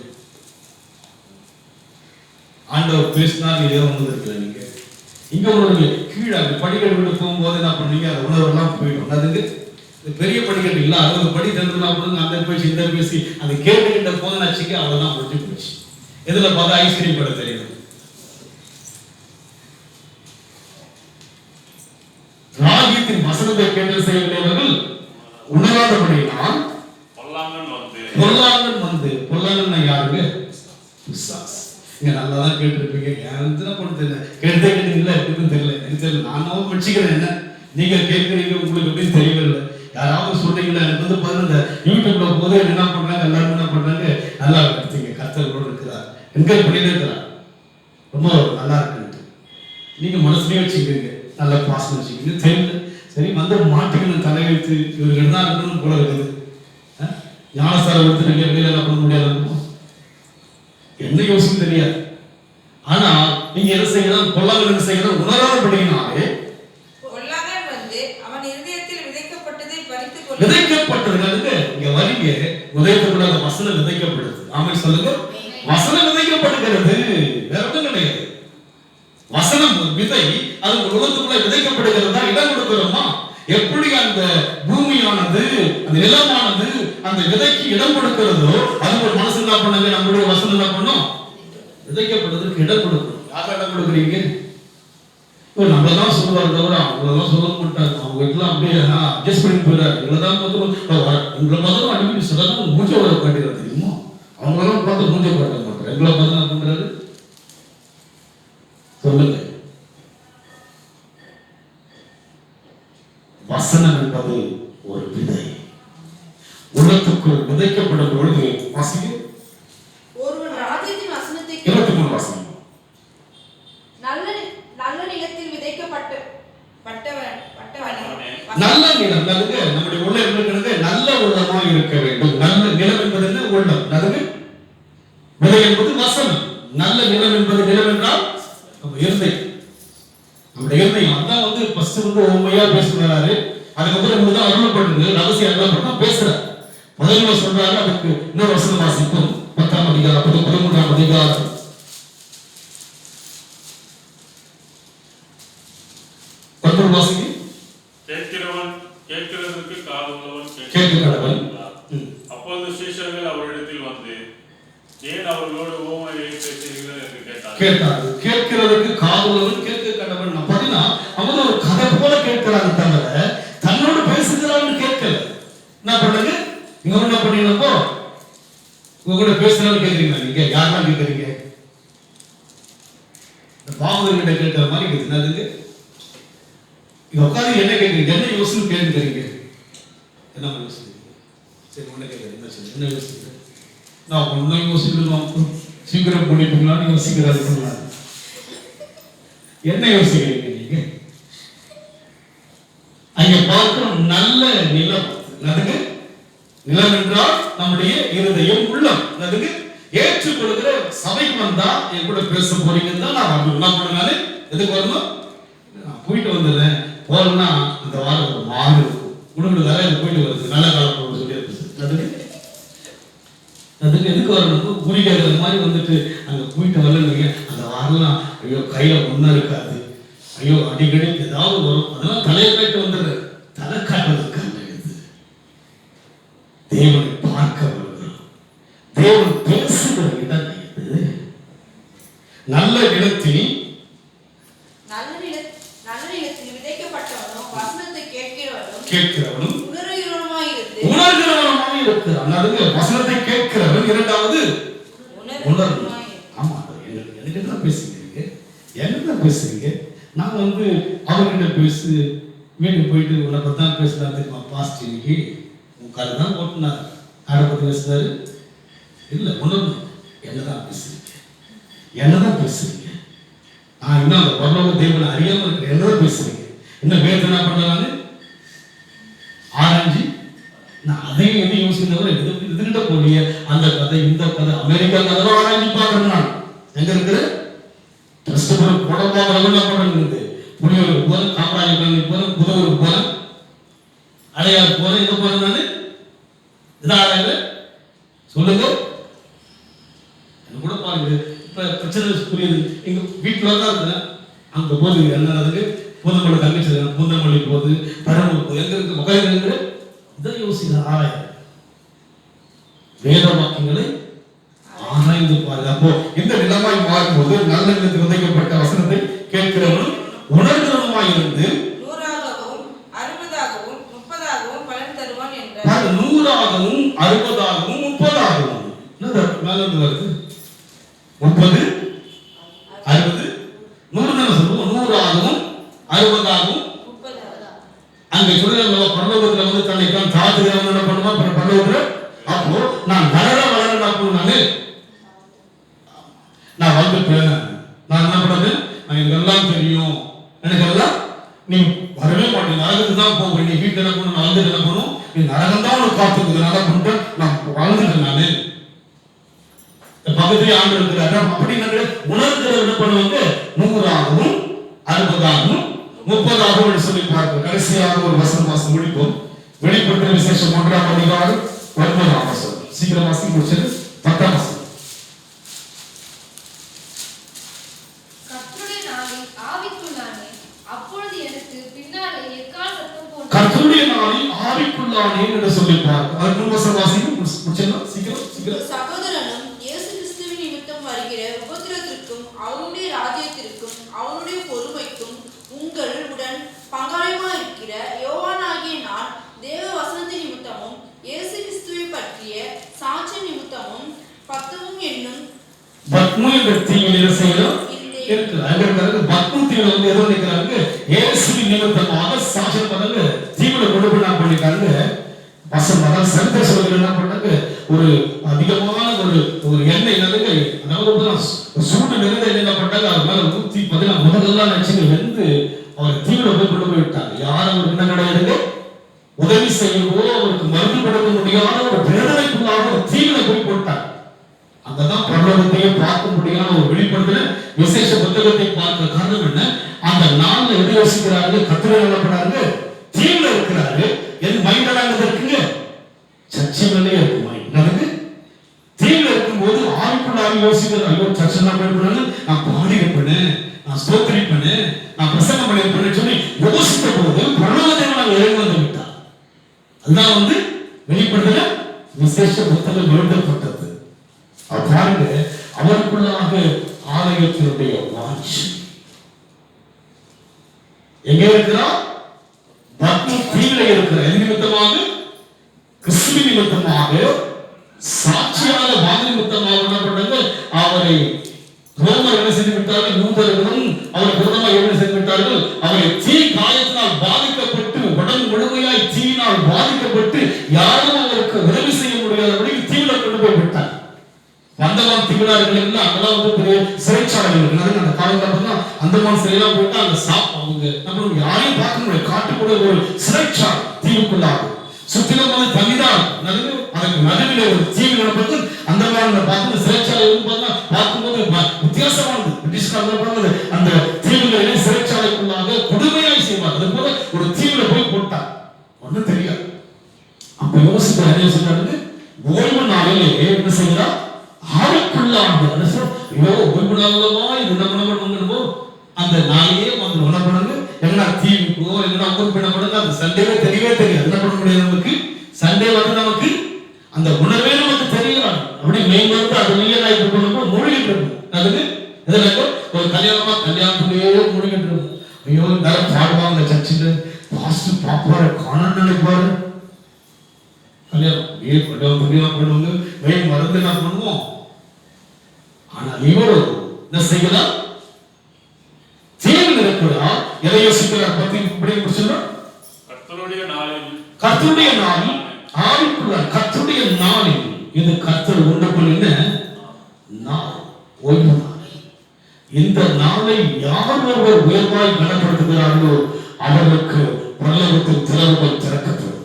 ஆண்டவர் பேசினார் ஏதோ உணர்ந்திருக்கல. நீங்க இங்க உணர்வு கீழே படிக்கட்டு விட்டு போகும்போது என்ன பண்ணீங்க? அது உணர்வெல்லாம் போயிடும். அதுக்கு பெரிய படிக்கட்டு இல்ல, 60 படி தந்துனா அந்த பேசி இந்த பேசி அது கேட்டுக்கிட்ட போதுன்னு வச்சுக்க அவ்வளவுதான் முடிஞ்சு போச்சு. எதுல பார்த்தா ஐஸ்கிரீம் கடை தெரியும். ராஜ்யத்தின் வசனத்தை கேட்டு செய்யக்கூடியவர்கள் உணராதபடியினால் பொல்லாங்கன் யாருங்க? பிசாசு. நீங்க நல்லா தான் கேட்டுருப்பீங்க. யாருன்னு பொண்ணு கேட்டே கேட்டீங்களா? எப்படின்னு தெரியல, எனக்கு தெரியல. நானும் படிச்சுக்கிறேன். என்ன நீங்க கேட்கறீங்க, உங்களுக்கு எப்படின்னு தெரியல. யாராவது சொல்றீங்களா? எனக்கு பாருங்க யூடியூப்ல போது என்ன பண்றாங்க, எல்லாரும் என்ன பண்றாங்க, நல்லா எடுத்தீங்க. கர்த்தர் இருக்கிறார், என்கரேஜ் பண்ணிட்டே இருக்கிறார், ரொம்ப நல்லா இருக்கு. நீங்க மனசுலயே வச்சுக்கிறீங்க, நல்ல பாசம் வச்சுக்கீங்க. தெரியல, சரி மாட்டிக்கணும் தலையெழுத்து இவர்கள் தான் இருக்கணும் போல இருக்குது. ஞானசாரம் எடுத்து நீங்க என்ன பண்ண முடியாது, என்ன யோசிக்க தெரியாது. ஆனா நீங்க என்ன செய்யணும்? பொல்லாங்கன் என்ன செய்யணும்? உணராதபடியினாலே பொல்லாங்கன் வந்து அவன் இருதயத்தில் விதைக்கப்பட்டதை பறித்துக் கொண்டு விதைக்கப்பட்டது. இங்க வரீங்க, உதயத்துக்குள்ள வசனம் விதைக்கப்படுது. ஆமென் சொல்லுங்க. வசனம் விதைக்கப்படுகிறது, வேற ஒன்றும் கிடையாது. வசனம் விதை, அது உலகத்துக்குள்ள விதைக்கப்படுகிறதா? இடம் கொடுக்கிறோமா? எப்படி அந்த பூமியானது, அந்த நிலமானது அந்த விதைக்கு இடம் கொடுக்கிறதோ அது ஒரு மனசு என்ன பண்ணுங்க, நம்மளுடைய வசனம் என்ன பண்ணும்? விதைக்கப்படுறதுக்கு இடம் கொடுக்கணும். யாரும் இடம் கொடுக்குறீங்க? நம்மளதான் சொல்லுவாரு தவிர அவங்களதான் சொல்ல மாட்டாங்க. அவங்க எல்லாம் அப்படியே அட்ஜஸ்ட் பண்ணி போயிடாரு. இவ்வளவுதான் உங்களை முதல்ல அடிக்கடி சொல்லதான் மூஞ்ச வர காட்டுறாரு தெரியுமா? அவங்களெல்லாம் பார்த்து மூஞ்ச காட்ட மாட்டாரு. எங்களை பார்த்து என்ன பண்றாரு சொல்லுங்க. வசனம் என்பது ஒரு விதை, உள்ளத்துக்குள் விதைக்கப்படும் பொழுது வாசிக்க. ஒருவன் ராஜ்யத்தின் வசனத்தை 23 வாசனம். நல்ல நிலத்தில் விதைக்கப்பட்ட நல்ல நிலம், நம்முடைய உள்ளம் இருக்கிறது நல்ல உள்ளமா இருக்க வேண்டும். நல்ல நிலம் என்பது என்ன? உள்ளம். விதை என்பது வசனம். நல்ல நிலம் என்பது நிலம் என்றால் நம்ம இருதயம், நம்முடைய இருதயம். அதான் ஃபர்ஸ்ட் உண்மையா பேசுறாரு. அதுக்கப்புறம் தான் அருளப்படுது, ரகசியம் அருளப்பட்டா பேசுறாரு. முதல்ல சொல்றாரு. அதுக்கு இன்னொரு வசனம் வாசிப்போம். 10ஆம் அதிகாரம் 13ஆம் அதிகாரம். வாசிங்க. கேட்கிறவன் கேட்கிறதற்கு காதுள்ளவன் கேட்கிறவன். அப்பொழுது சீஷர்கள் அவரிடத்தில் வந்து, ஏன் அவர்களோடு உவமையை பேசுகிறீர்கள் என்று கேட்டார்கள். கேட்கிறதற்கு காதுள்ளவன் கேட்க கடவன். அப்படின்னா அவங்க ஒரு கதை போல கேட்கிறாங்க, தவிர தன்னோடு பேசுகிறான்னு கேட்கல. என்ன பண்ணுங்க, நீங்க என்ன பண்ணீங்கப்போ உங்க கூட பேசுறான்னு கேட்கறீங்களா? நீங்க யாரெல்லாம் கேட்கறீங்க? இந்த பாவகிட்ட கேட்கிற மாதிரி இருக்குது. என்னதுங்க, இங்க உட்காந்து என்ன கேட்குறீங்க? என்ன யோசனை கேட்குறீங்க? என்ன யோசிக்கிறீங்க? சரி, ஒண்ணு கேட்குறீங்க. என்ன யோசிக்கிறீங்க? நான் ஒன்னும் யோசிக்கணும், சீக்கிரம் பண்ணிட்டீங்களான்னு யோசிக்கிறாரு. என்ன யோசிக்கிறீங்க நீங்க? அங்க பார்க்கிறோம் நல்ல நிலம். அதுக்கு நிலம் என்றால் நம்முடைய இருதயம், உள்ளம். அதுக்கு ஏற்றுக்கொள்கிற சபைக்கு வந்தா என் கூட பேச போறீங்கன்னு தான் நான் வரணும். என்ன பண்ணுனாலே எதுக்கு வரணும்? நான் போயிட்டு வந்துடுறேன். போறேன்னா அந்த வாரம் ஒரு மாறு இருக்கும். உனக்கு வேலை போயிட்டு வருது, நல்ல காலம் சொல்லி அதுக்கு எதுக்கு வரணும்? குறி கேட்கற மாதிரி அங்க போயிட்டு வரலன்னு அந்த வாரம்லாம் ஐயோ கையில ஒன்னும் இருக்காது, ஐயோ அடிக்கடி ஏதாவது வரும். அதெல்லாம் தலையை காட்டு வந்துடுற. தலை காட்டுவதற்காக தேவனை பார்க்க வருகிறோம். தேவன் பேசுகிற இடம் இது. நல்ல நிலத்தில் விதைக்கப்பட்டவனும் வசனத்தை கேட்கிறவனும் உணர்வுள்ளவனுமாய் அதாவது வசனத்தை கேட்கிறவன், இரண்டாவது உணர்வு. உணர்வுமாய். ஆமா, எனக்கு என்ன பேசுறீங்க, என்ன பேசுறீங்க? நான் அவர்கிட்ட பேசு, வீட்டுக்கு போயிட்டு உன்னை பத்தி தான் பேசுறாரு தெரியுமா பாஸ்ட், இன்னைக்கு உன் கதை தான் போட்டுனார். யாரை பத்தி பேசுறாரு? இல்ல, உணர்வு. என்னதான் பேசுறீங்க, என்னதான் பேசுறீங்க? இன்னும் அந்த பரலோக தேவனை அறியாம இருக்கிற என்னதான் பேசுறீங்க? இன்னும் வேறு என்ன பண்றாங்க ஆராய்ச்சி. நான் அதையும் எதையும் யோசிக்கிறவரை இதுகிட்ட போலிய அந்த கதை, இந்த கதை, அமெரிக்கா கதை ஆராய்ச்சி பார்க்கறேன். நான் எங்க இருக்கிற கிறிஸ்துவ குடம்பாக என்ன பண்ணுறது, புளியூருக்கு போறேன், காமராஜர் போறேன், புதூருக்கு போறேன், அடையாறு போறேன், எங்க போறேன் நான்? இதான் ஆராய்வு சொல்லுங்க. கூட பாருங்க, இப்ப பிரச்சனை புரியுது. எங்க வீட்டுல தான் இருக்கிறேன், அங்க போது என்ன நடக்குது, பூந்தமல்லி தங்கச்சி பூந்தமல்லி போகுது, பரமூர் போகுது, எங்க இருக்கு முகாயிரு. இதை யோசிக்கிற ஆராய வேத வாக்கியங்களை ஆராய்ந்து பாருங்க. அப்போ இந்த நிலமாய் மாறும்போது நல்ல நிலத்தில் விதைக்கப்பட்ட வசனத்தை கேட்கிறவனும் உணர்கிறவனுமாய் இருந்து 100ஆகவும் 60ஆகவும் 30ஆகவும் பலன் தருவான் என்றார். 100ஆகவும் 60ஆகவும் 30ஆகவும் மேல இருந்து வருது. 30 60 100 தானே சொல்லுவோம். 100ஆகவும் 60ஆகவும் 30. அங்க சொல்லுங்க, பரலோகத்துல தன்னை தான் தாத்துகிறவன் என்ன பண்ணுவான் பரலோகத்துல. அப்போ நான் வளர நான் வந்துட்டேன், நான் என்ன பண்ணேன், நான் இதெல்லாம் தெரியும், எனக்கு எல்லாம் நீ வரவே மாட்டேன், நரகத்துக்கு தான் போவேன், நீ வீட்டுல என்ன பண்ணணும், நான் வந்து என்ன பண்ணும், நீ நரகம் தான் உனக்கு காத்துக்குது, நான் பண்ணிட்டேன், நான் வாழ்ந்துட்டேன். நானு பக்கத்திலே ஆண்டு இருக்கிறாரு. அப்படின்னு உணர்கிறவர் என்ன பண்ணுவாங்க, 100ஆகவும் 60ஆகவும் 30ஆகவும் சொல்லி பார்ப்போம். கடைசியாக ஒரு வசனம் முடிப்போம். வெளிப்படுத்தின விசேஷம் 1ஆம் அதிகாரம் 9ஆம் வசனம். சீக்கிரம் வாசிக்க முடிச்சது. 10ஆம் வசனம். கர்த்தருடைய நாளில் ஆவிக்குள்ளானே, அப்பொழுது எனக்கு பின்னாலே எக்காள சத்தம் போன்றது. கர்த்தருடைய நாளில் ஆவிக்குள்ளானே என்று சொல்லி பார்ப்போம். அதுக்கு வசனம் வாசிக்க முடிச்சலாம். சீக்கிரம். சகோதரனும் இயேசு கிறிஸ்துவின் நிமித்தம் வருகிற உபத்திரத்திற்கும் அவருடைய ராஜ்யத்திற்கும் அவருடைய பொறுமைக்கும் உங்களுடன் பங்காளியுமாய் இருக்கிற யோவானாகிய நான் தேவ வசனத்தின் நிமித்தமும் இயேசு கிறிஸ்துவை பற்றிய சாட்சி நிமித்தமும் பத்துவும் என்னும் பத்மு என்ற தீவில் என்ன செய்யலாம் இருக்கு. அங்க பத்மு தீவில் எதோ நினைக்கிறாங்க, இயேசுவின் நிமித்தமாக சாட்சி பண்ணாங்க. தீவில கொண்டு போய் நான் பண்ணிட்டாங்க. வசனம் சந்த சொல்லுங்க என்ன பண்ணாங்க, ஒரு அதிகமான ஒரு எண்ணெய் என்னதுங்க, அதாவது சூடு நிறைந்த எண்ணெய் என்ன பண்ணாங்க, அது மேல ஊத்தி பார்த்தீங்கன்னா முதலெல்லாம் நினைச்சு வெந்து அவர் தீவில போய் கொண்டு போய் விட்டாங்க. யாரும் அவருக்கு என்ன கிடையாதுங்க, உதவி செய்யவோ அவருக்கு மருந்து கொடுக்க முடியாத ஒரு வேதனைக்குள்ளாக ஒரு தீவில போய் போட்டாங்க. அங்கதான் பரலோகத்தையே பார்க்க முடியாத ஒரு வெளிப்படுத்தின விசேஷ புத்தகத்தை பார்க்க காரணம் என்ன, அந்த நாள்ல எது யோசிக்கிறாரு, கர்த்தர் என்ன பண்றாரு, தீவில இருக்கிறாரு. என் மைண்டலாக இருக்குங்க, சர்ச்சை மேலே இருக்கு மைண்ட். நமக்கு தீவில இருக்கும்போது ஆவிக்குள்ளாக யோசிக்கிறார், ஐயோ சர்ச்சை நான் போயிருப்பேன், நான் பாடி இருப்பேன், நான் ஸ்தோத்திரிப்பேன், நான் பிரசங்கம் பண்ணியிருப்பேன்னு சொல்லி யோசித்த போது பரலோகத்தை நான் இறங்கி வந்து விட்டார். அதுதான் வெளிப்படுத்தின விசேஷ புத்தகம் எழுதப்பட்டது. பாருங்க, அவருக்குள்ளாக ஆலயத்தினுடைய வாட்சி எங்க இருக்கிறார், பக்தி தீவிர இருக்கிறார். எது நிமித்தமாக, கிறிஸ்துவ நிமித்தமாக, சாட்சியாக வாக்கு நிமித்தமாக என்ன பண்ணாங்க, அவரை ரோமர் என்ன செய்து விட்டார்கள், யூதர்களும் அவர் விரோதமாக என்ன செய்து விட்டார்கள், அவரை தீ காயத்தினால் பாதிக்கப்பட்டு உடல் முழுமையாய் தீயினால் பாதிக்கப்பட்டு யாரும் அவருக்கு உதவி செய்ய முடியாதபடி தீவிர கொண்டு போய் விட்டார். அந்தமான் தீவிரர்கள் அங்கெல்லாம் பெரிய சிறைச்சாலைகள் அந்த காலத்துல அந்தமான் சிறையெல்லாம் போயிட்டு அந்த அவங்க நம்ம யாரையும் பார்க்க முடியாது, காட்டுக்கூட ஒரு சிறைச்சாலை தீவுக்குள்ளாகும். சுற்றிலும் தனிதான் அதுக்கு நடுவில் ஒரு தீவு நடப்பது. அந்த மாதிரி பார்த்து சிறைச்சாலை பார்க்கும்போது வித்தியாசமானது. பிரிட்டிஷ்காரங்க அந்த தீவுகளிலே சிறைச்சாலைக்குள்ளாக கொடுமையாய் செய்வார். அது போல ஒரு தீவுல போய் போட்டார், ஒன்னும் தெரியாது. அப்ப யோசிக்க நிறைய சொன்னாரு, ஓய்வு நாளிலே என்ன செய்கிறார், ஆவிக்குள்ளாக ஓய்வு நாளமா இது நம்ம அந்த நாளையே வந்து என்ன பண்ணுங்க, என்ன தீவுக்கோ என்ன என்ன பண்ணுங்க, அந்த சண்டேவே தெரியவே தெரியாது. என்ன பண்ண முடியாது, நமக்கு சண்டே நமக்கு அந்த உணர்வே நமக்கு தெரியலாம். அப்படி மேம்பட்டு அது நீங்க பண்ணும்போது மூழ்கிட்டு இருக்கும். அதுக்கு எதுல ஒரு கல்யாணத்துலயே மூழ்கிட்டு இருக்கும். ஐயோ நேரம் பாடுவாங்க சர்ச்சில், பாஸ்டர் பாப்பாரு காண நினைப்பாரு. கல்யாணம் பண்ணுவாங்க, மருந்து என்ன பண்ணுவோம். ஆனால் இவரோ என்ன செய்கிறார்? தேவன் இருக்கிறார். எதை யோசிக்கிறார்? பத்தி இப்படி சொல்றார், கர்த்தருடைய நாளில் ஆவிக்குள்ளார். கர்த்தருடைய நாளில், இது கர்த்தர் உண்டு பண்ணின நாள், ஓய்வு நாள். இந்த நாளை யார் ஒருவர் உயர்வாய் கனப்படுத்துகிறார்களோ அவர்களுக்கு பரலோகத்தின் திறவுகள் திறக்கப்படும்.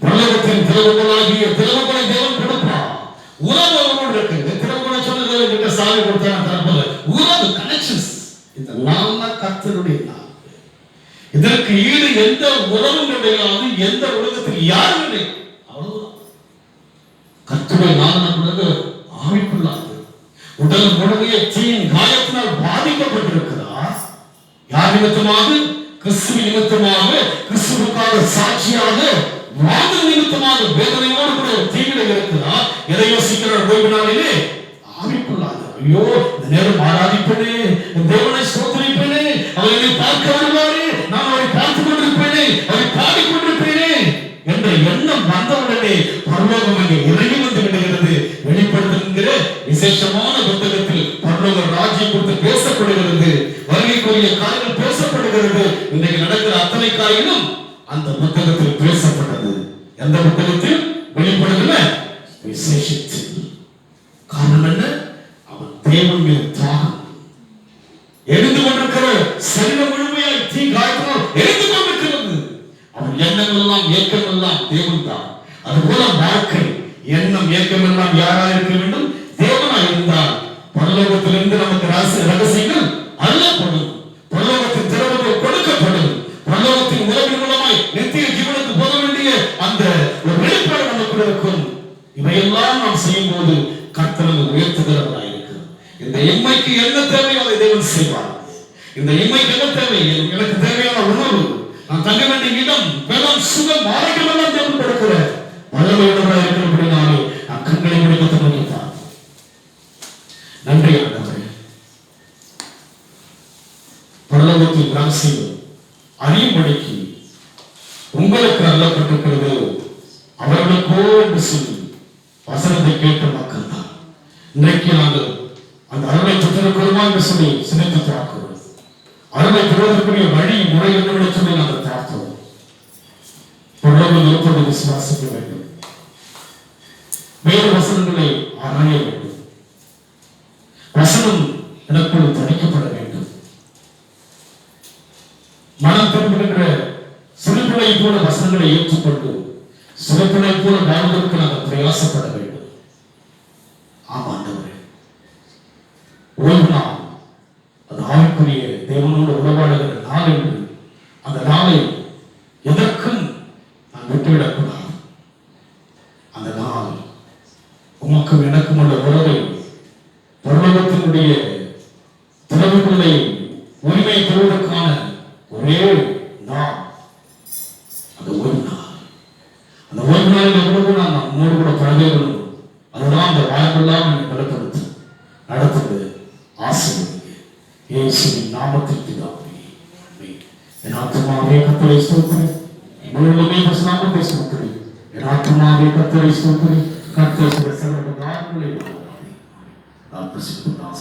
பரலோகத்தின் திறவுகளாகிய திறவுகளை தேவன் கொடுப்பார். உறவு அவரோடு இருக்கு. திறவுகளை சொன்னது சாவி கொடுத்தா திறப்பது உறவு, கனெக்ஷன்ஸ். இந்த நாள் தான் கர்த்தருடைய நாள். இதற்கு ஈடு எந்த உறவும் கிடையாது, எந்த உலகத்தில் யாரும் இல்லை. அவ்வளவுதான். கர்த்தருடைய நாள் நமக்கு ஆவிக்குள்ளாது. உடல் முழுமைய தீயின் காயத்தினால் பாதிக்கப்பட்டிருக்கிறார். யார் நிமித்தமாக? கிறிஸ்துவ நிமித்தமாக, கிறிஸ்துவுக்காக சாட்சியாக வாழ்ந்த நிமித்தமாக வேதனையோடு கூட தீவிர இருக்கிறார். எதை யோசிக்கிறார்? ஓய்வு நாளிலே ஆவிக்குள்ளாது. ஐயோ, இந்த நேரம் ஆராதிப்பேனே, தேவனை ஸ்தோத்திரிப்பேனே, அவர் என்னை பார்க்க வருவாரே, நான் அவரை பார்த்துக் கொண்டிருப்பேனே, அவரை பாடிக்கொண்டிருப்பேனே என்ற எண்ணம் வந்தவுடனே பரலோகம் அங்கே இறங்கி வந்து விடுகிறது. வெளிப்படுத்துகிற விசேஷமான புத்தகத்தில் பரலோக ராஜ்யம் குறித்து பேசப்படுகிறது. வருகைக்குரிய காரியங்கள் பேசப்படுகிறது. இன்றைக்கு நடக்கிற அத்தனை காரியங்களும் அந்த புத்தகத்தில் பேசப்பட்டது. எந்த புத்தகத்தில்? வெளிப்படுகிற விசேஷத்தில். காரணம் என்ன? அவன் தேவன் மீது தாகம் எழுந்து கொண்டிருக்கிற சரீரம் முழுமையாய் தீ காயத்தினால் எழுந்து கொண்டிருக்கிறது. அவன் எண்ணம் எல்லாம் ஏக்கம் எல்லாம் தேவன் தான். அதுபோல வாழ்க்கை எண்ணம் ஏக்கம் எல்லாம் யாரா இருக்க வேண்டும்? தேவனா இருந்தால் பரலோகத்திலிருந்து நமக்கு ரகசியங்கள் அருளப்படும். பரலோகத்தின் திறவுகள் கொடுக்கப்படும். பரலோகத்தின் உறவின் மூலமாய் நித்திய ஜீவனுக்கு போக வேண்டிய அந்த ஒரு வெளிப்பாடு நமக்கு இருக்கும். இவையெல்லாம் நாம் செய்யும் போது கர்த்தர் உயர்த்துகிறவராய் இருக்கிறார். இந்த எம்மைக்கு என்ன தேவையோ அதை தேவன் செய்வார். இந்த எம்மைக்கு என்ன தேவை? எனக்கு தேவையான உணவு, நான் தங்க வேண்டிய இடம், பலம், சுகம், ஆரோக்கியம் எல்லாம் தேவன் கொடுக்கிற வல்லமையுள்ளவராய் இருக்கிறபடினாலே நான் கண்களை முடிக்க நோக்கிப்பார். நன்றி ஆண்டவரே. பரலோகத்தின் ரகசியம் அறியும்படிக்கு உங்களுக்கு அருளப்பட்டிருக்கிறது. அவர்களுக்கோ என்று சொல்லி வசனத்தை கேட்ட மக்கள் தான். இன்றைக்கு நாங்கள் அந்த அருளை பெற்றிருக்கிறோமா என்று சொல்லி சிந்தித்து பார்க்கிறோம். அருளை பெறுவதற்குரிய வழி முறை என்று சொல்லி நாங்கள் பார்த்தோம். பரலோகம் இருப்பதை விசுவாசிக்க வேண்டும். வேறு வசனங்களை ஆராய வேண்டும். வசனம் எனக்குள் தணிக்கப்பட வேண்டும். மனம் திரும்புகின்ற சிறுபிள்ளை போல வசனங்களை ஏற்றுக்கொண்டு சிறுபிள்ளை போல வாழ்வதற்கு நாங்கள் பிரயாசப்பட வேண்டும். ஆமாண்டவரே, ஓய்வு நாள் அது ஆவிக்குரிய தேவனோடு உறவாடுகிற நாள் என்று அந்த நாளை எதற்கும் நான் விட்டுவிடக்கூடாது. அந்த நாள் உமக்கும் எனக்கும் உள்ள உறவை பரலோகத்தினுடைய திறவுகளை உரிமை பெறுவதற்கான ஒரே நாள் அந்த ஓய்வு நாள். அந்த ஓய்வு நாளில் எவ்வளவு நான் நம்மோடு கூட பழகணும். அதுதான் அந்த வாழ்வெல்லாம் என்னை பலப்படுத்து நடத்துது. ஆசீர்வதிங்க இயேசுவின் நாமத்தில் பிதாவே. என் ஆத்துமாவே கர்த்தரை ஸ்தோத்திரி. முழுவதுமே நாமத்தை ஸ்தோத்திரி. என் ஆத்துமாவே கர்த்தரை ஸ்தோத்திரி. கர்த்தர் சகல காரியங்களை நான் பிரசித்தமாக